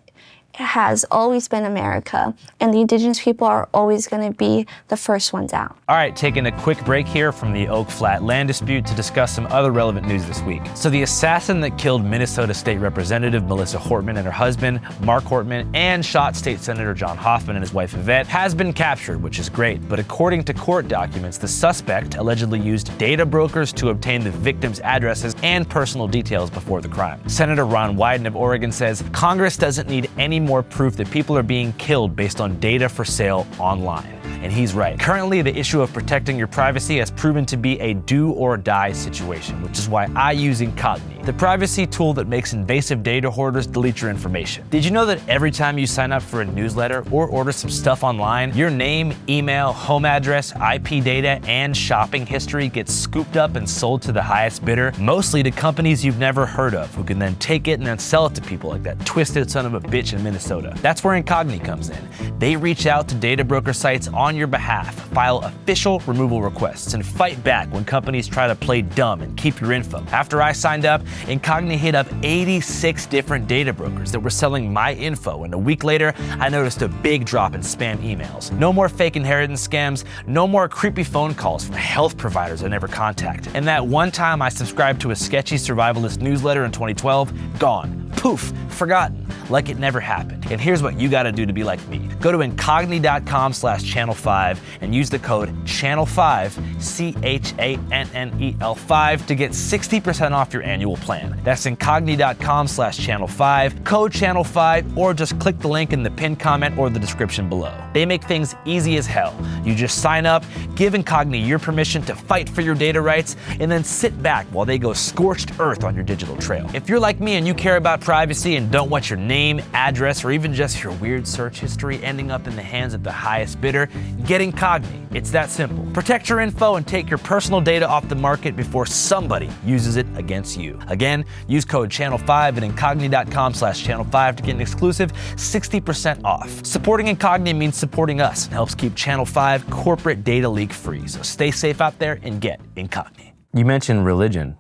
Speaker 5: has always been America, and the indigenous people are always going to be the first ones out.
Speaker 1: All right, taking a quick break here from the Oak Flat land dispute to discuss some other relevant news this week. So the assassin that killed Minnesota State Representative Melissa Hortman and her husband, Mark Hortman, and shot State Senator John Hoffman and his wife Yvette has been captured, which is great. But according to court documents, the suspect allegedly used data brokers to obtain the victims' addresses and personal details before the crime. Senator Ron Wyden of Oregon says Congress doesn't need any more proof that people are being killed based on data for sale online. And he's right. Currently, the issue of protecting your privacy has proven to be a do or die situation, which is why I use Incogni, the privacy tool that makes invasive data hoarders delete your information. Did you know that every time you sign up for a newsletter or order some stuff online, your name, email, home address, IP data, and shopping history gets scooped up and sold to the highest bidder, mostly to companies you've never heard of, who can then take it and then sell it to people like that twisted son of a bitch in Minnesota. That's where Incogni comes in. They reach out to data broker sites on your behalf, file official removal requests, and fight back when companies try to play dumb and keep your info. After I signed up, Incogni hit up 86 different data brokers that were selling my info, and a week later, I noticed a big drop in spam emails. No more fake inheritance scams, no more creepy phone calls from health providers I never contacted. And that one time I subscribed to a sketchy survivalist newsletter in 2012, gone. Poof, forgotten, like it never happened. And here's what you gotta do to be like me. Go to incogni.com/channel5 and use the code channel5, CHANNEL5, to get 60% off your annual plan. That's incogni.com/channel5, code channel5, or just click the link in the pinned comment or the description below. They make things easy as hell. You just sign up, give Incogni your permission to fight for your data rights, and then sit back while they go scorched earth on your digital trail. If you're like me and you care about privacy and don't want your name, address, or even just your weird search history ending up in the hands of the highest bidder, get Incogni. It's that simple. Protect your info and take your personal data off the market before somebody uses it against you. Again, use code Channel5 at Incogni.com/Channel5 to get an exclusive 60% off. Supporting Incogni means supporting us and helps keep Channel 5 corporate data leak free. So stay safe out there and get Incogni. You mentioned religion.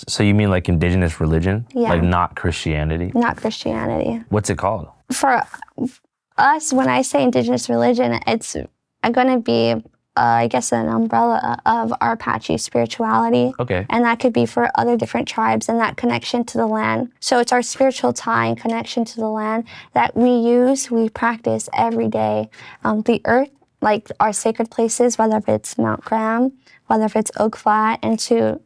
Speaker 1: So you mean like indigenous religion?
Speaker 5: Yeah.
Speaker 1: Like not Christianity?
Speaker 5: Not Christianity.
Speaker 1: What's it called?
Speaker 5: For us, when I say indigenous religion, it's going to be, I guess, an umbrella of our Apache spirituality.
Speaker 1: Okay.
Speaker 5: And that could be for other different tribes and that connection to the land. So it's our spiritual tie and connection to the land that we practice every day. The earth, like our sacred places, whether it's Mount Graham, whether if it's Oak Flat, and to,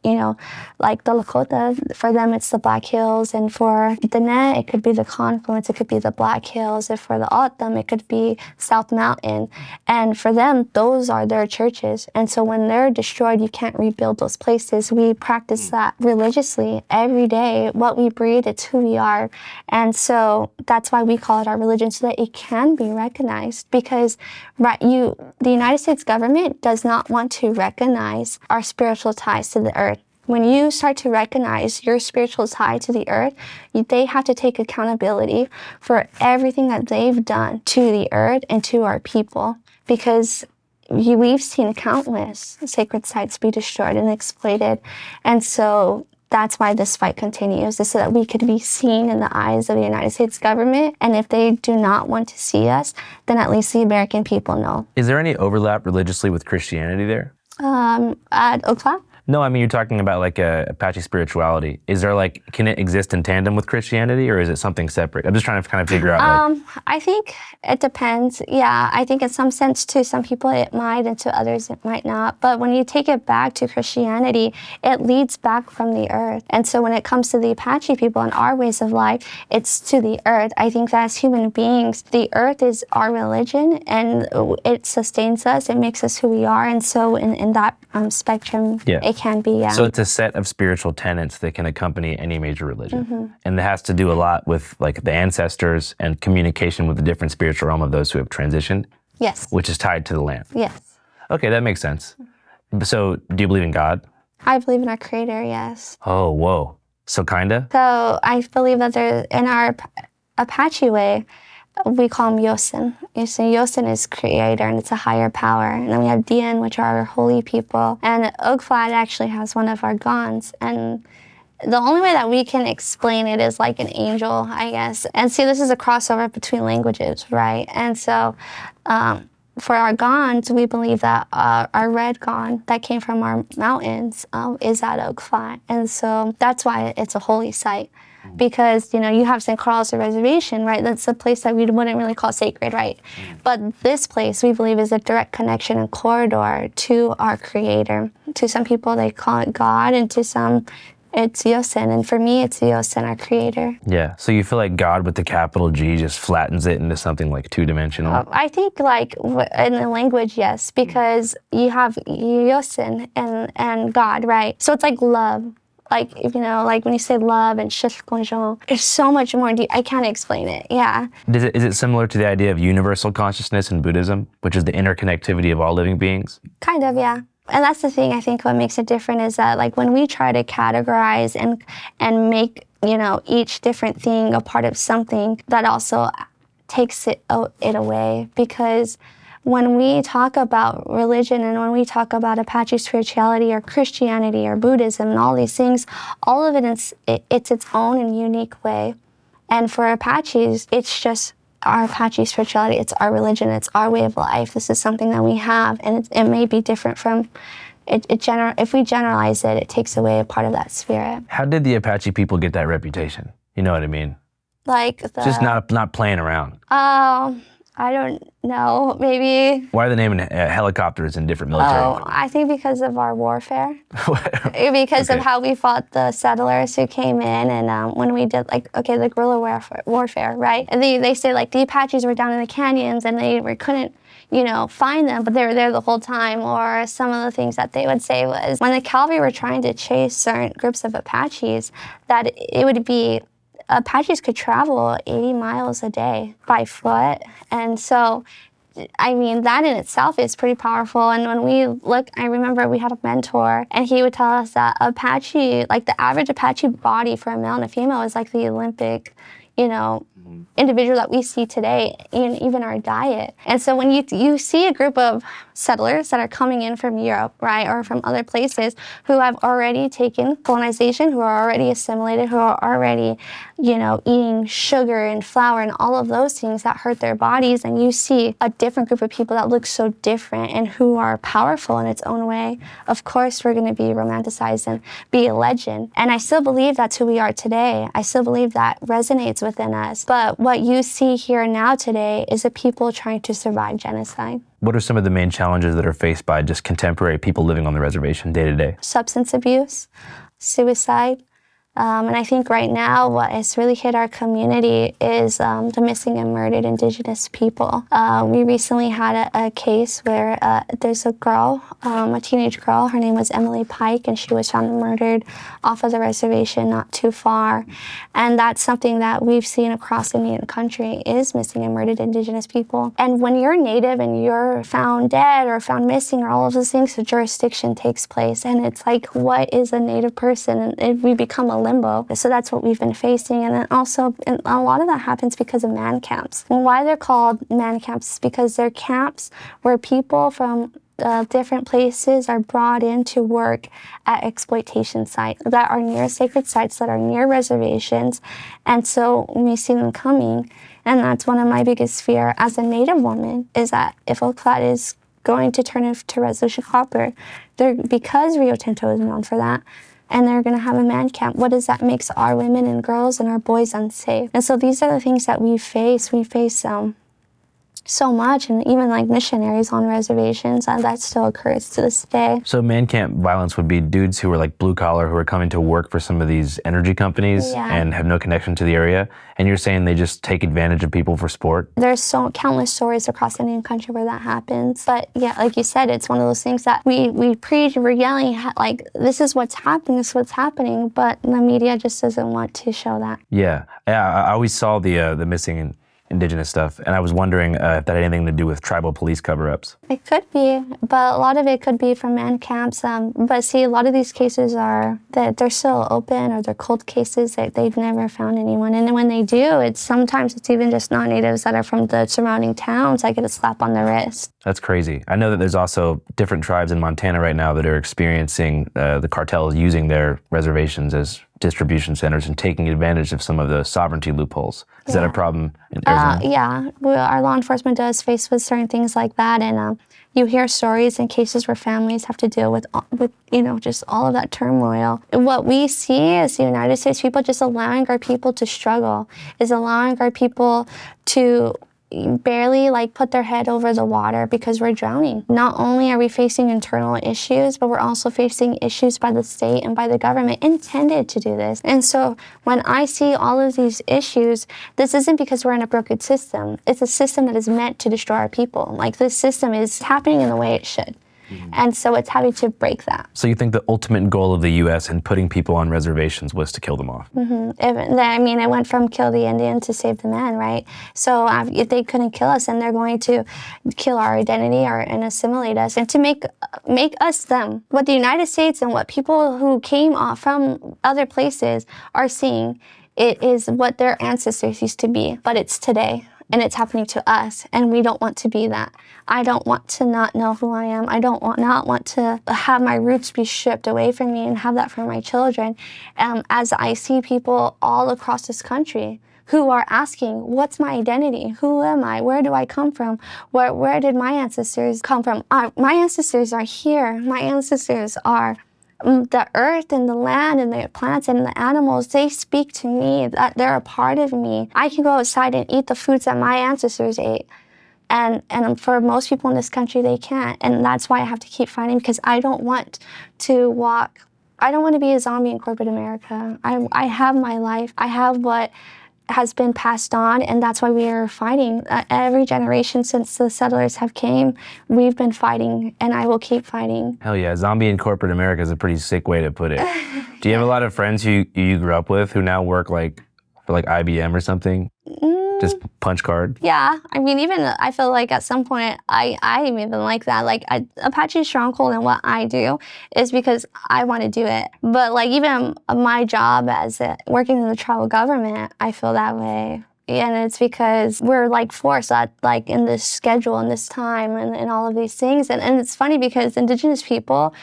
Speaker 5: like the Lakota, for them it's the Black Hills, and for the Net, it could be the Confluence, it could be the Black Hills, and for the O'odham, it could be South Mountain. And for them, those are their churches. And so when they're destroyed, you can't rebuild those places. We practice that religiously every day. What we breathe, it's who we are. And so that's why we call it our religion, so that it can be recognized. Because the United States government does not want to recognize our spiritual ties to the earth. When you start to recognize your spiritual tie to the earth, they have to take accountability for everything that they've done to the earth and to our people. Because we've seen countless sacred sites be destroyed and exploited. And so that's why this fight continues, is so that we could be seen in the eyes of the United States government. And if they do not want to see us, then at least the American people know.
Speaker 1: Is there any overlap religiously with Christianity there?
Speaker 5: At Oak Flat?
Speaker 1: No, I mean, you're talking about like Apache spirituality. Is there can it exist in tandem with Christianity, or is it something separate? I'm just trying to kind of figure out.
Speaker 5: I think it depends. Yeah, I think in some sense to some people it might, and to others it might not. But when you take it back to Christianity, it leads back from the earth. And so when it comes to the Apache people and our ways of life, it's to the earth. I think that as human beings, the earth is our religion, and it sustains us. It makes us who we are. And so in that spectrum, it can be,
Speaker 1: So it's a set of spiritual tenets that can accompany any major religion. And it has to do a lot with like the ancestors and communication with the different spiritual realm of those who have transitioned.
Speaker 5: Yes.
Speaker 1: Which is tied to the land.
Speaker 5: Yes.
Speaker 1: Okay, that makes sense. So do you believe in God?
Speaker 5: I believe in our Creator, yes.
Speaker 1: Oh, whoa. So kinda?
Speaker 5: So I believe that in our Apache way, we call him Yosin. Yosin is creator, and it's a higher power. And then we have Dien, which are our holy people. And Oak Flat actually has one of our gons. And the only way that we can explain it is like an angel, I guess. And see, this is a crossover between languages, right? And so for our gons, we believe that our red gon that came from our mountains is at Oak Flat. And so that's why it's a holy site. Because, you have St. Carlos Reservation, right? That's a place that we wouldn't really call sacred, right? But this place, we believe, is a direct connection and corridor to our Creator. To some people, they call it God, and to some, it's Yosin. And for me, it's Yosin, our Creator.
Speaker 1: Yeah, so you feel like God with the capital G just flattens it into something like two-dimensional?
Speaker 5: I think like in the language, yes, because you have Yosin and God, right? So it's like love. Like, like when you say love and shishkonjon, it's so much more deep. I can't explain it, yeah.
Speaker 1: Is it similar to the idea of universal consciousness in Buddhism, which is the interconnectivity of all living beings?
Speaker 5: Kind of, yeah. And that's the thing, I think what makes it different is that like when we try to categorize and make, each different thing a part of something, that also takes it away. Because when we talk about religion and when we talk about Apache spirituality or Christianity or Buddhism and all these things, all of it's its own and unique way. And for Apaches, it's just our Apache spirituality, it's our religion, it's our way of life. This is something that we have, and it may be different from, if we generalize it, it takes away a part of that spirit.
Speaker 1: How did the Apache people get that reputation? You know what I mean?
Speaker 5: Like
Speaker 1: just not playing around.
Speaker 5: I don't know, maybe.
Speaker 1: Why are they naming helicopters in different military?
Speaker 5: I think because of our warfare. Because of how we fought the settlers who came in, and when we did the guerrilla warfare, right? And they say the Apaches were down in the canyons and we couldn't, find them, but they were there the whole time. Or some of the things that they would say was when the cavalry were trying to chase certain groups of Apaches, that it would be Apaches could travel 80 miles a day by foot. And so, I mean, that in itself is pretty powerful. And when we look, I remember we had a mentor, and he would tell us that Apache, like the average Apache body for a male and a female is like the Olympic, individual that we see today in even our diet. And so when you see a group of settlers that are coming in from Europe, right, or from other places who have already taken colonization, who are already assimilated, who are already, eating sugar and flour and all of those things that hurt their bodies, and you see a different group of people that look so different and who are powerful in its own way, of course we're going to be romanticized and be a legend. And I still believe that's who we are today. I still believe that resonates within us. But what you see here now today is a people trying to survive genocide.
Speaker 1: What are some of the main challenges that are faced by just contemporary people living on the reservation day to day? Substance abuse, suicide. And I think right now what has really hit our community is the missing and murdered Indigenous people. We recently had a case where there's a girl, a teenage girl, her name was Emily Pike, and she was found murdered off of the reservation not too far. And that's something that we've seen across Indian country is missing and murdered Indigenous people. And when you're Native and you're found dead or found missing or all of those things, the jurisdiction takes place. And it's like, what is a Native person? And we become a limbo. So that's what we've been facing. And then also, and a lot of that happens because of man camps. And why they're called man camps is because they're camps where people from different places are brought in to work at exploitation sites that are near sacred sites, that are near reservations. And so when we see them coming, and that's one of my biggest fear as a Native woman, is that if Oak Flat is going to turn into Resolution Copper, because Rio Tinto is known for that, and they're going to have a man camp. What does that make our women and girls and our boys unsafe? And so these are the things that we face. We face so much, and even like missionaries on reservations, and that still occurs to this day. So man camp violence would be dudes who are like blue collar, who are coming to work for some of these energy companies and have no connection to the area. And you're saying they just take advantage of people for sport? There's countless stories across Indian country where that happens. But yeah, like you said, it's one of those things that we preach, we're yelling like, this is what's happening, this is what's happening, but the media just doesn't want to show that. Yeah, I always saw the missing Indigenous stuff, and I was wondering if that had anything to do with tribal police cover-ups. It could be, but a lot of it could be from man camps. But see, a lot of these cases they're still open, or they're cold cases that they've never found anyone. And when they do, sometimes it's even just non-natives that are from the surrounding towns that get a slap on the wrist. That's crazy. I know that there's also different tribes in Montana right now that are experiencing the cartels using their reservations as distribution centers and taking advantage of some of the sovereignty loopholes. Is that a problem in Arizona? Our law enforcement does face with certain things like that, and you hear stories and cases where families have to deal with just all of that turmoil. What we see as the United States people just allowing our people to struggle, is allowing our people to barely put their head over the water because we're drowning. Not only are we facing internal issues, but we're also facing issues by the state and by the government intended to do this. And so when I see all of these issues, this isn't because we're in a broken system. It's a system that is meant to destroy our people. This system is happening in the way it should. And so it's having to break that. So you think the ultimate goal of the U.S. in putting people on reservations was to kill them off? It went from kill the Indian to save the man, right? So if they couldn't kill us, then they're going to kill our identity and assimilate us and to make us them. What the United States and what people who came off from other places are seeing, it is what their ancestors used to be, but it's today. And it's happening to us, and we don't want to be that. I don't want to not know who I am. I don't want to have my roots be stripped away from me and have that for my children. As I see people all across this country who are asking, what's my identity? Who am I? Where do I come from? Where did my ancestors come from? My ancestors are here. My ancestors are the earth and the land and the plants and the animals. They speak to me, that they're a part of me. I can go outside and eat the foods that my ancestors ate. And for most people in this country, they can't. And that's why I have to keep fighting, because I don't want to be a zombie in corporate America. I have my life. I have what has been passed on, and that's why we are fighting. Every generation since the settlers have came, we've been fighting, and I will keep fighting. Hell yeah, zombie in corporate America is a pretty sick way to put it. Do you have a lot of friends who you grew up with who now work for like IBM or something? Just punch card?
Speaker 5: Yeah, I mean, even I feel like at some point I even like that. Like Apache Stronghold and what I do is because I want to do it. But like even my job as working in the tribal government, I feel that way. And it's because we're like forced at like in this schedule and this time and all of these things. And it's funny because Indigenous people,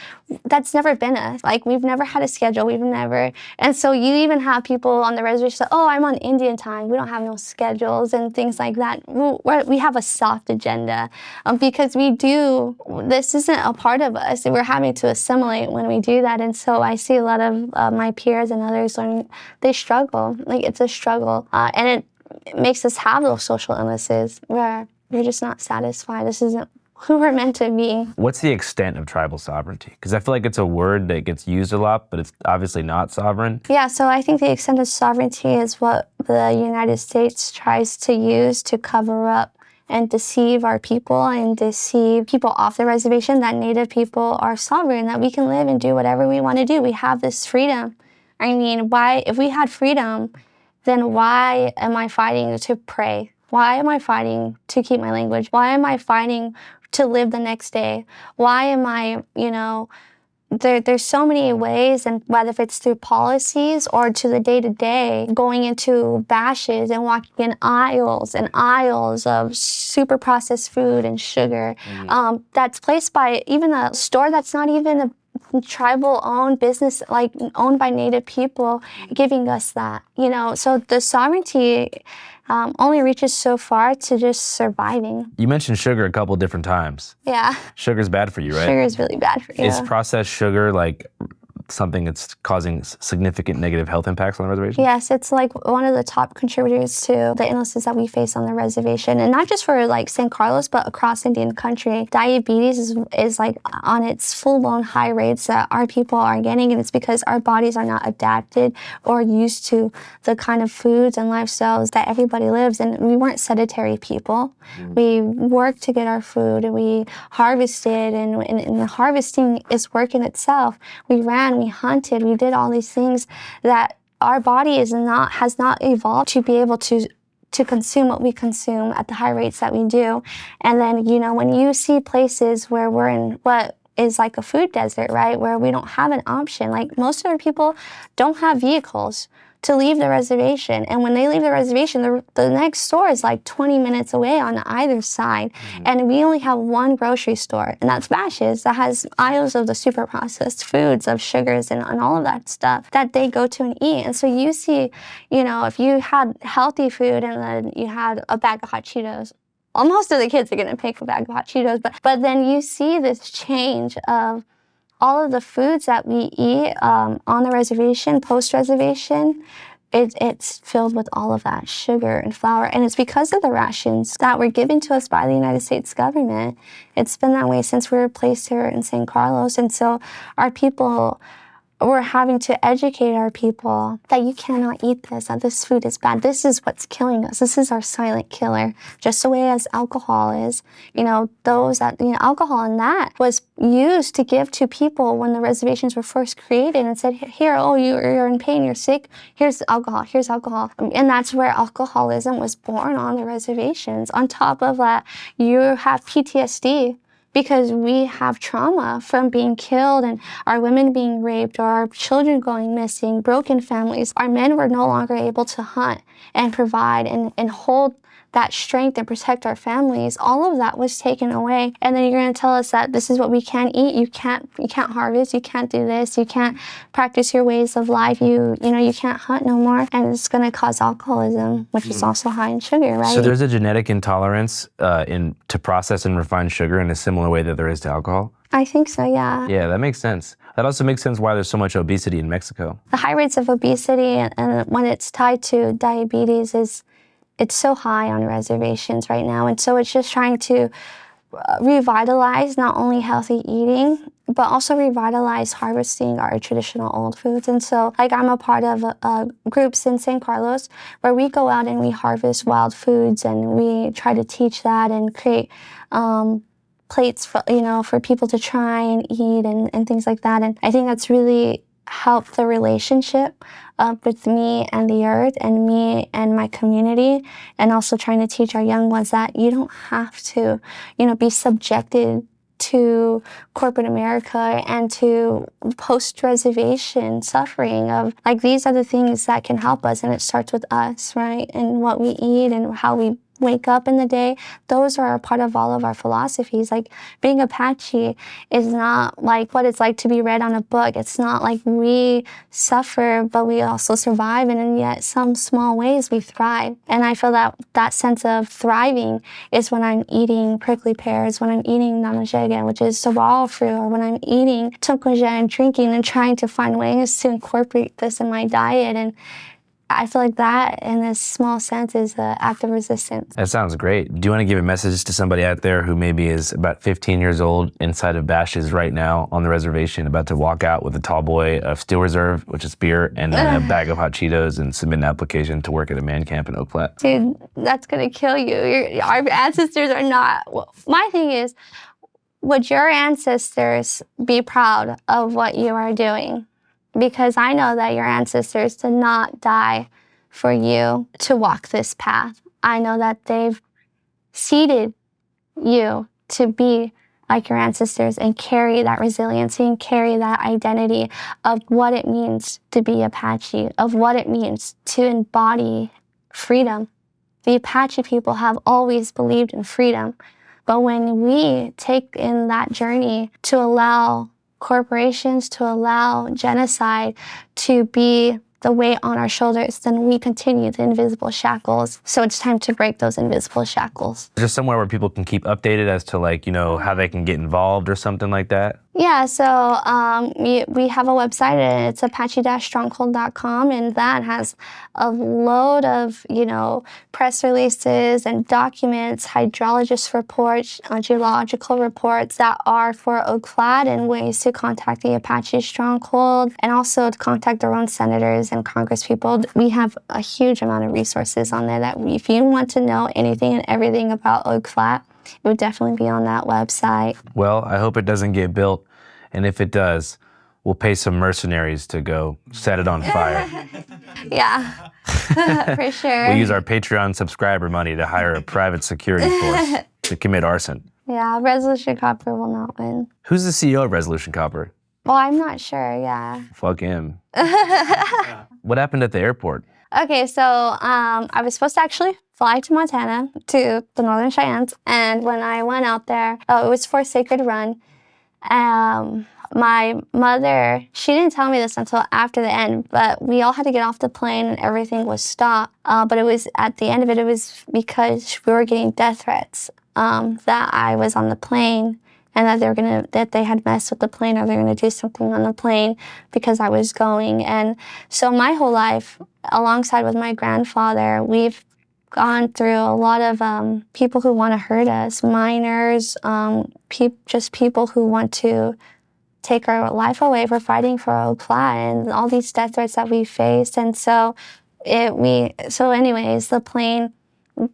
Speaker 5: that's never been us. Like we've never had a schedule. We've never. And so you even have people on the reservation say, oh, I'm on Indian time. We don't have no schedules and things like that. We have a soft agenda because this isn't a part of us. We're having to assimilate when we do that. And so I see a lot of my peers and others learning, they struggle. Like it's a struggle. And it makes us have those social illnesses where we're just not satisfied. This isn't who we're meant to be.
Speaker 1: What's the extent of tribal sovereignty? Because I feel like it's a word that gets used a lot, but it's obviously not sovereign.
Speaker 5: Yeah, so I think the extent of sovereignty is what the United States tries to use to cover up and deceive our people and deceive people off the reservation that Native people are sovereign, that we can live and do whatever we want to do. We have this freedom. I mean, if we had freedom, then why am I fighting to pray? Why am I fighting to keep my language? Why am I fighting to live the next day? Why am I, there's so many ways, and whether if it's through policies or to the day-to-day, going into bashes and walking in aisles and aisles of super processed food and sugar that's placed by even a store that's not even a tribal-owned business, like owned by Native people, giving us that, So the sovereignty only reaches so far to just surviving.
Speaker 1: You mentioned sugar a couple different times.
Speaker 5: Yeah.
Speaker 1: Sugar's bad for you, right?
Speaker 5: Sugar is really bad for you.
Speaker 1: Is processed sugar like something that's causing significant negative health impacts on the reservation?
Speaker 5: Yes, it's like one of the top contributors to the illnesses that we face on the reservation. And not just for like San Carlos, but across Indian country. Diabetes is like on its full-blown high rates that our people are getting, and it's because our bodies are not adapted or used to the kind of foods and lifestyles that everybody lives. And we weren't sedentary people. We worked to get our food, and we harvested, and the harvesting is work in itself. We ran, we hunted, we did all these things that our body has not evolved to be able to consume what we consume at the high rates that we do. And then, when you see places where we're in what is like a food desert, right, where we don't have an option, like most of our people don't have vehicles to leave the reservation. And when they leave the reservation, the next store is like 20 minutes away on either side. And we only have one grocery store, and that's Bash's, that has aisles of the super processed foods, of sugars and all of that stuff that they go to and eat. And so you see, if you had healthy food and then you had a bag of hot Cheetos, well, most of the kids are going to pick a bag of hot Cheetos, but then you see this change of all of the foods that we eat on the reservation, post-reservation, it's filled with all of that sugar and flour. And it's because of the rations that were given to us by the United States government. It's been that way since we were placed here in San Carlos. And so our people, we're having to educate our people that you cannot eat this, that this food is bad. This is what's killing us. This is our silent killer, just the way as alcohol is. Alcohol and that was used to give to people when the reservations were first created and said, here, you're in pain, you're sick, here's alcohol. And that's where alcoholism was born on the reservations. On top of that, you have PTSD, because we have trauma from being killed and our women being raped or our children going missing, broken families. Our men were no longer able to hunt and provide and hold that strength and protect our families. All of that was taken away. And then you're going to tell us that this is what we can eat. You can't harvest. You can't do this. You can't practice your ways of life. You can't hunt no more. And it's going to cause alcoholism, which is also high in sugar, right?
Speaker 1: So there's a genetic intolerance to process and refined sugar in a similar way that there is to alcohol?
Speaker 5: I think so, yeah.
Speaker 1: Yeah, that makes sense. That also makes sense why there's so much obesity in Mexico.
Speaker 5: The high rates of obesity and when it's tied to diabetes it's so high on reservations right now. And so it's just trying to revitalize not only healthy eating, but also revitalize harvesting our traditional old foods. And so I'm a part of groups in San Carlos where we go out and we harvest wild foods, and we try to teach that and create plates for people to try and eat and things like that. And I think that's really help the relationship with me and the earth and me and my community, and also trying to teach our young ones that you don't have to, be subjected to corporate America and to post-reservation suffering of, like, these are the things that can help us, and it starts with us, right? And what we eat and how we wake up in the day. Those are a part of all of our philosophies. Like, being Apache is not like what it's like to be read on a book. It's not like we suffer, but we also survive, and in yet some small ways we thrive. And I feel that that sense of thriving is when I'm eating prickly pears, when I'm eating namajega, which is sorrel fruit, or when I'm eating tunkuja and drinking and trying to find ways to incorporate this in my diet. And I feel like that, in this small sense, is an act of resistance.
Speaker 1: That sounds great. Do you want to give a message to somebody out there who maybe is about 15 years old inside of Bashes right now on the reservation, about to walk out with a tall boy of Steel Reserve, which is beer, and then a bag of hot Cheetos and submit an application to work at a man camp in Oak Flat?
Speaker 5: Dude, that's going to kill you. Our ancestors are not. Well, my thing is, would your ancestors be proud of what you are doing? Because I know that your ancestors did not die for you to walk this path. I know that they've seeded you to be like your ancestors and carry that resiliency and carry that identity of what it means to be Apache, of what it means to embody freedom. The Apache people have always believed in freedom. But when we take in that journey to allow corporations, to allow genocide to be the weight on our shoulders, then we continue the invisible shackles. So it's time to break those invisible shackles.
Speaker 1: Just somewhere where people can keep updated as to, like, how they can get involved or something like that?
Speaker 5: Yeah, so we have a website, and it's apache-stronghold.com, and that has a load of, press releases and documents, hydrologist reports, geological reports that are for Oak Flat, and ways to contact the Apache Stronghold, and also to contact their own senators and congresspeople. We have a huge amount of resources on there that if you want to know anything and everything about Oak Flat, it would definitely be on that website.
Speaker 1: Well, I hope it doesn't get built. And if it does, we'll pay some mercenaries to go set it on fire.
Speaker 5: Yeah, for sure.
Speaker 1: We'll use our Patreon subscriber money to hire a private security force to commit arson.
Speaker 5: Yeah, Resolution Copper will not win.
Speaker 1: Who's the CEO of Resolution Copper?
Speaker 5: Well, I'm not sure, yeah.
Speaker 1: Fuck him. What happened at the airport?
Speaker 5: Okay, so I was supposed to actually fly to Montana, to the Northern Cheyennes, and when I went out there, it was for Sacred Run. My mother, she didn't tell me this until after the end, but we all had to get off the plane and everything was stopped. But it was, at the end of it, it was because we were getting death threats, that I was on the plane, and that they had messed with the plane, or they were gonna do something on the plane because I was going. And so my whole life, alongside with my grandfather, we've gone through a lot of people who want to hurt us, minors, just people who want to take our life away for fighting for Oak Flat, and all these death threats that we faced. And so anyways, the plane,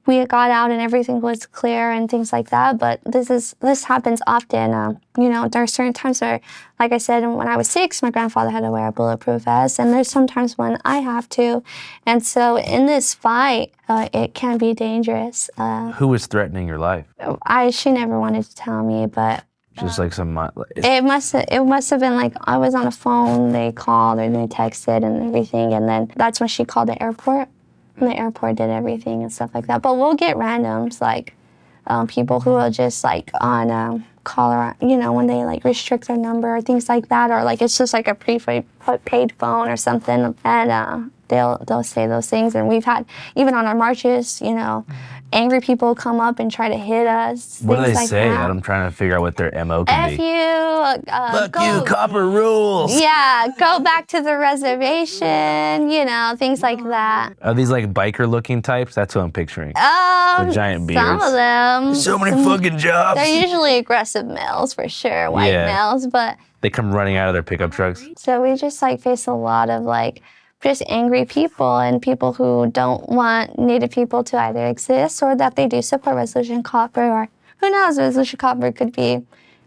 Speaker 5: we got out and everything was clear and things like that. But this happens often. There are certain times where, like I said, when I was 6, my grandfather had to wear a bulletproof vest, and there's sometimes when I have to. And so in this fight, it can be dangerous.
Speaker 1: Who was threatening your life?
Speaker 5: She never wanted to tell me, but
Speaker 1: just like some.
Speaker 5: It must have been like I was on a phone. They called or they texted and everything, and then that's when she called the airport. And the airport did everything and stuff like that. But we'll get randoms, like people who are just like on caller, when they like restrict their number or things like that, or like it's just like a prepaid phone or something, and they'll say those things. And we've had, even on our marches, angry people come up and try to hit us.
Speaker 1: What do they
Speaker 5: like
Speaker 1: say?
Speaker 5: that.
Speaker 1: I'm trying to figure out what their MO can
Speaker 5: F
Speaker 1: be.
Speaker 5: you.
Speaker 1: Fuck you, copper rules.
Speaker 5: Yeah, go back to the reservation, things like that.
Speaker 1: Are these like biker looking types? That's what I'm picturing. With giant beards.
Speaker 5: Some of them.
Speaker 1: So many fucking jobs.
Speaker 5: They're usually aggressive males for sure, white males, but.
Speaker 1: They come running out of their pickup trucks.
Speaker 5: So we just face a lot of just angry people and people who don't want Native people to either exist or that they do support Resolution Copper, or who knows, Resolution Copper could be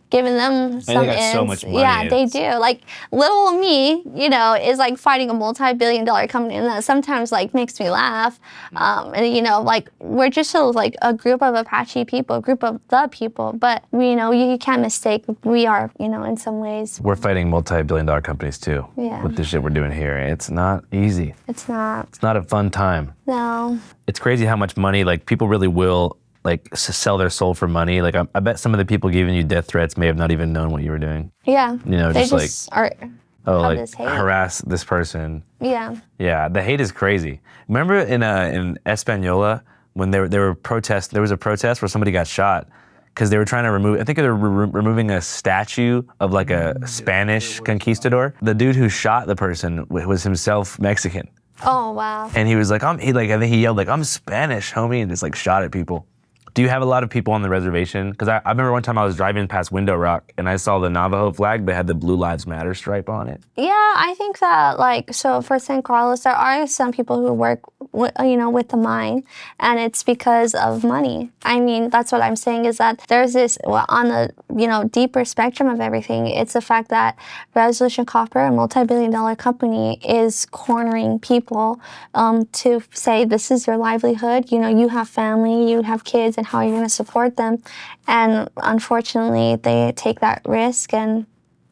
Speaker 5: giving them some
Speaker 1: they got
Speaker 5: ends.
Speaker 1: so much money.
Speaker 5: Yeah, they do. Like little me, you know, is like fighting a multi-billion-dollar company, and that sometimes like makes me laugh. And you know, like we're just like a group of Apache people, a group of the people. But you know, you can't mistake. We are, you know, in some ways.
Speaker 1: We're fighting multi-billion-dollar companies too.
Speaker 5: Yeah.
Speaker 1: With the shit we're doing here. It's not easy.
Speaker 5: It's not.
Speaker 1: It's not a fun time.
Speaker 5: No.
Speaker 1: It's crazy how much money, like people really will like sell their soul for money. Like I bet some of the people giving you death threats may have not even known what you were doing.
Speaker 5: Yeah.
Speaker 1: You know,
Speaker 5: they
Speaker 1: just
Speaker 5: are.
Speaker 1: oh,
Speaker 5: have
Speaker 1: like
Speaker 5: this hate.
Speaker 1: harass this person.
Speaker 5: Yeah.
Speaker 1: Yeah, the hate is crazy. Remember in Española when there were protests? There was a protest where somebody got shot because they were trying to remove. I think they were removing a statue of like a Spanish conquistador. The dude who shot the person was himself Mexican.
Speaker 5: Oh wow.
Speaker 1: And he was like, I think he yelled like, "I'm Spanish, homie," and just like shot at people. Do you have a lot of people on the reservation? Because I remember one time I was driving past Window Rock and I saw the Navajo flag, but had the Blue Lives Matter stripe on it.
Speaker 5: Yeah, I think that like, so for San Carlos, there are some people who work with the mine, and it's because of money. I mean, that's what I'm saying is that there's this, on the, deeper spectrum of everything, it's the fact that Resolution Copper, a multi-billion-dollar company, is cornering people to say, this is your livelihood, you have family, you have kids, and how are you going to support them? And unfortunately, they take that risk and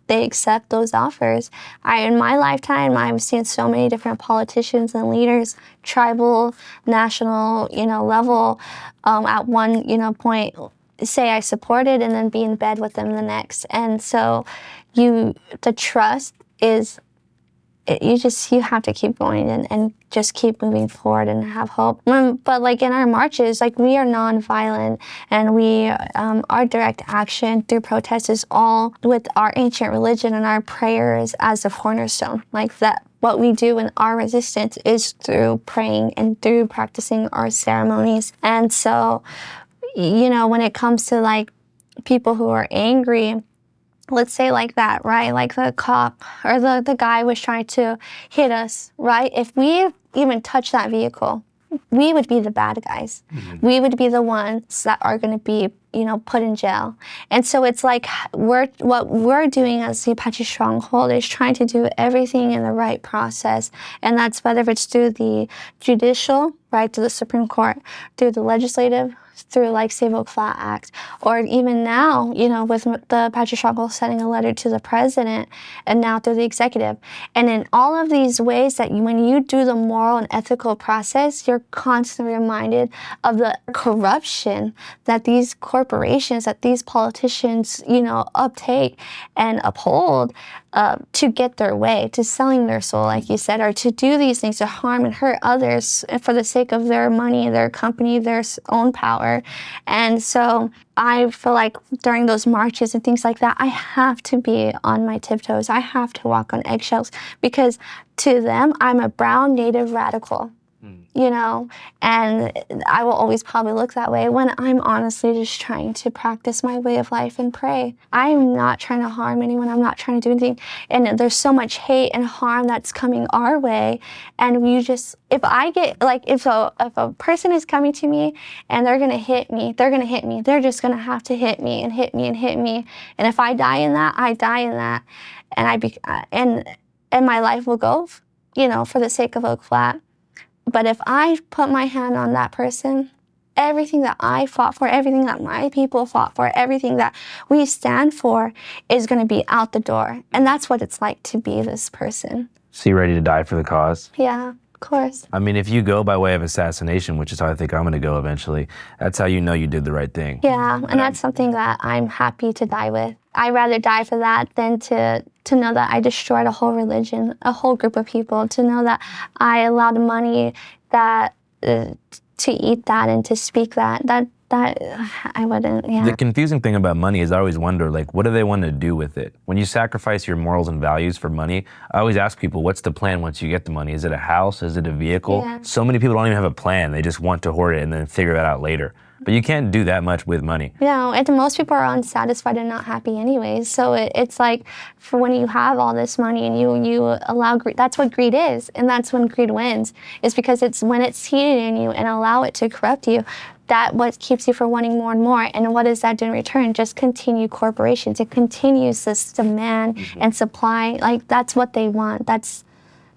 Speaker 5: they accept those offers. In my lifetime, I've seen so many different politicians and leaders, tribal, national, level, at one, point, say I support it and then be in bed with them the next. And so the trust is, you have to keep going and just keep moving forward and have hope. But like in our marches, like we are nonviolent, and we, our direct action through protest is all with our ancient religion and our prayers as a cornerstone. Like that, what we do in our resistance is through praying and through practicing our ceremonies. And so, when it comes to like people who are angry, let's say like that, right? Like the cop or the guy was trying to hit us, right? If we even touch that vehicle, we would be the bad guys. Mm-hmm. We would be the ones that are going to be, put in jail. And so it's like what we're doing as the Apache Stronghold is trying to do everything in the right process. And that's whether it's through the judicial, right, to the Supreme Court, through the legislative, through like Save Oak Flat Act, or even now, with the Apache Stronghold sending a letter to the president, and now through the executive. And in all of these ways that when you do the moral and ethical process, you're constantly reminded of the corruption that these corporations, that these politicians, uptake and uphold to get their way, to selling their soul, like you said, or to do these things to harm and hurt others for the sake of their money, their company, their own power. And so I feel like during those marches and things like that, I have to be on my tiptoes. I have to walk on eggshells, because to them, I'm a brown native radical. And I will always probably look that way when I'm honestly just trying to practice my way of life and pray. I'm not trying to harm anyone. I'm not trying to do anything. And there's so much hate and harm that's coming our way. And if a person is coming to me and they're going to hit me, they're just going to have to hit me and hit me and hit me. And if I die in that, I die in that. And my life will go, for the sake of Oak Flat. But if I put my hand on that person, everything that I fought for, everything that my people fought for, everything that we stand for is going to be out the door. And that's what it's like to be this person.
Speaker 1: So you ready to die for the cause?
Speaker 5: Yeah, of course.
Speaker 1: I mean, if you go by way of assassination, which is how I think I'm going to go eventually, that's how you know you did the right thing.
Speaker 5: Yeah, and that's something that I'm happy to die with. I'd rather die for that than to know that I destroyed a whole religion, a whole group of people, to know that I allowed money that to eat that and to speak that I wouldn't, yeah.
Speaker 1: The confusing thing about money is I always wonder, like, what do they want to do with it? When you sacrifice your morals and values for money, I always ask people, what's the plan once you get the money? Is it a house? Is it a vehicle?
Speaker 5: Yeah.
Speaker 1: So many people don't even have a plan. They just want to hoard it and then figure that out later. But you can't do that much with money.
Speaker 5: No, and most people are unsatisfied and not happy anyways. So it's like, for when you have all this money and you allow greed, that's what greed is. And that's when greed wins. It's because it's when it's seated in you and allow it to corrupt you. that what keeps you from wanting more and more. And what does that do in return? Just continue corporations. It continues this demand and supply. Like, that's what they want.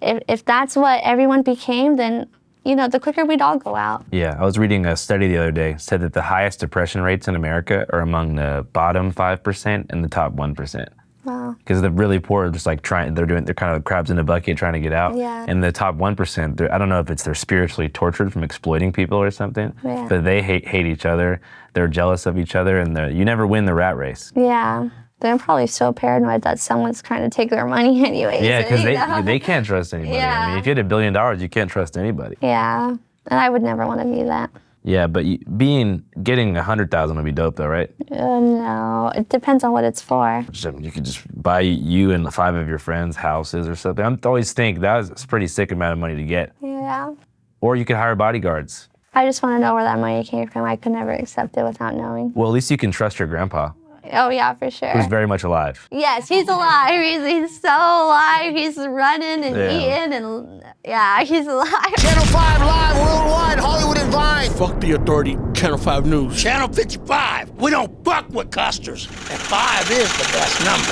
Speaker 5: If that's what everyone became, then, you know, the quicker we'd all go out.
Speaker 1: Yeah, I was reading a study the other day, said that the highest depression rates in America are among the bottom 5% and the top 1%.
Speaker 5: Wow.
Speaker 1: Because the really poor are just like they're kind of crabs in a bucket trying to get out.
Speaker 5: Yeah.
Speaker 1: And the top 1%, I don't know if they're spiritually tortured from exploiting people or something,
Speaker 5: Yeah.
Speaker 1: but they hate each other. They're jealous of each other, and you never win the rat race.
Speaker 5: Yeah. They're probably so paranoid that someone's trying to take their money anyways.
Speaker 1: Yeah, because
Speaker 5: you know?
Speaker 1: they can't trust anybody.
Speaker 5: Yeah.
Speaker 1: I mean, if you had $1 billion, you can't trust anybody.
Speaker 5: Yeah. And I would never want to be that.
Speaker 1: Yeah, but getting 100,000 would be dope though, right?
Speaker 5: No, it depends on what it's for.
Speaker 1: You could just buy you and 5 of your friends houses or something. I always think that's a pretty sick amount of money to get.
Speaker 5: Yeah.
Speaker 1: Or you could hire bodyguards.
Speaker 5: I just want to know where that money came from. I could never accept it without knowing.
Speaker 1: Well, at least you can trust your grandpa,
Speaker 5: Oh, yeah, for sure.
Speaker 1: who's very much alive.
Speaker 5: Yes, he's alive. He's so alive. He's running and
Speaker 1: Yeah.
Speaker 5: eating and, yeah, he's alive.
Speaker 6: Channel 5 Live Worldwide, Hollywood and Vine. Fuck the authority, Channel 5 News. Channel 55, we don't fuck with custers. And 5 is the best number.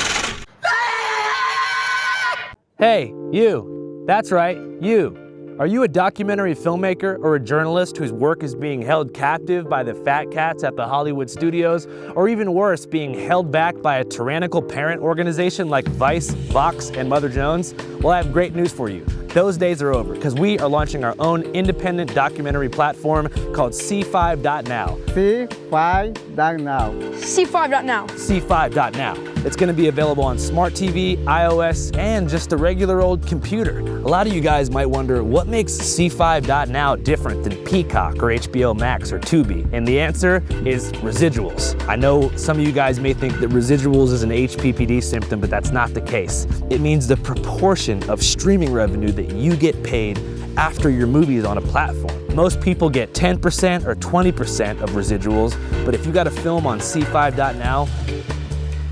Speaker 1: Hey, you. That's right, you. Are you a documentary filmmaker or a journalist whose work is being held captive by the fat cats at the Hollywood studios, or even worse, being held back by a tyrannical parent organization like Vice, Vox, and Mother Jones? Well, I have great news for you. Those days are over, because we are launching our own independent documentary platform called C5.now.
Speaker 7: C5.now.
Speaker 8: C5.now.
Speaker 1: C5.now. It's going to be available on smart TV, iOS, and just a regular old computer. A lot of you guys might wonder, what makes C5.now different than Peacock or HBO Max or Tubi? And the answer is residuals. I know some of you guys may think that residuals is an HPPD symptom, but that's not the case. It means the proportion of streaming revenue that you get paid after your movie is on a platform. Most people get 10% or 20% of residuals, but if you got a film on C5.now,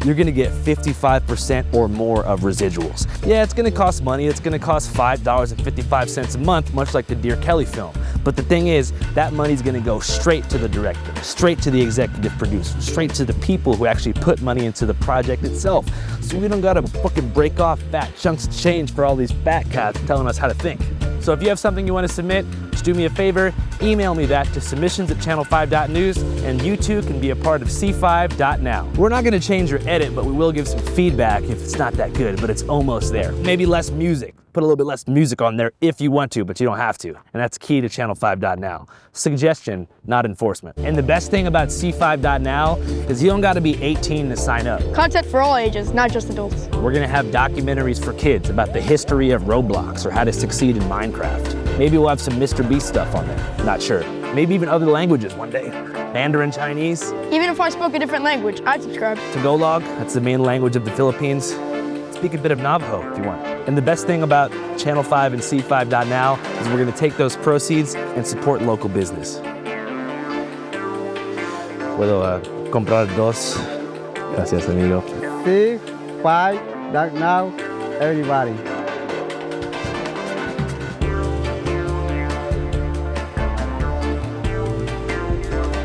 Speaker 1: you're gonna get 55% or more of residuals. Yeah, it's gonna cost money. It's gonna cost $5.55 a month, much like the Dear Kelly film. But the thing is, that money's gonna go straight to the director, straight to the executive producer, straight to the people who actually put money into the project itself. So we don't gotta fucking break off fat chunks of change for all these fat cats telling us how to think. So if you have something you wanna submit, just do me a favor, email me that to submissions@channel5.news, and you too can be a part of C5.now. We're not gonna change your edit, but we will give some feedback if it's not that good, but it's almost there. Maybe less music. Put a little bit less music on there if you want to, but you don't have to. And that's key to Channel5.now. Suggestion, not enforcement. And the best thing about C5.now is you don't gotta be 18 to sign up.
Speaker 8: Content for all ages, not just adults.
Speaker 1: We're gonna have documentaries for kids about the history of Roblox or how to succeed in Minecraft. Maybe we'll have some Mr. Beast stuff on there, not sure. Maybe even other languages one day. Mandarin Chinese.
Speaker 8: Even if I spoke a different language, I'd subscribe.
Speaker 1: Tagalog, that's the main language of the Philippines. Speak a bit of Navajo if you want. And the best thing about Channel 5 and C5.now is we're gonna take those proceeds and support local business. Puedo comprar dos. Gracias, amigo.
Speaker 7: C5.now, everybody.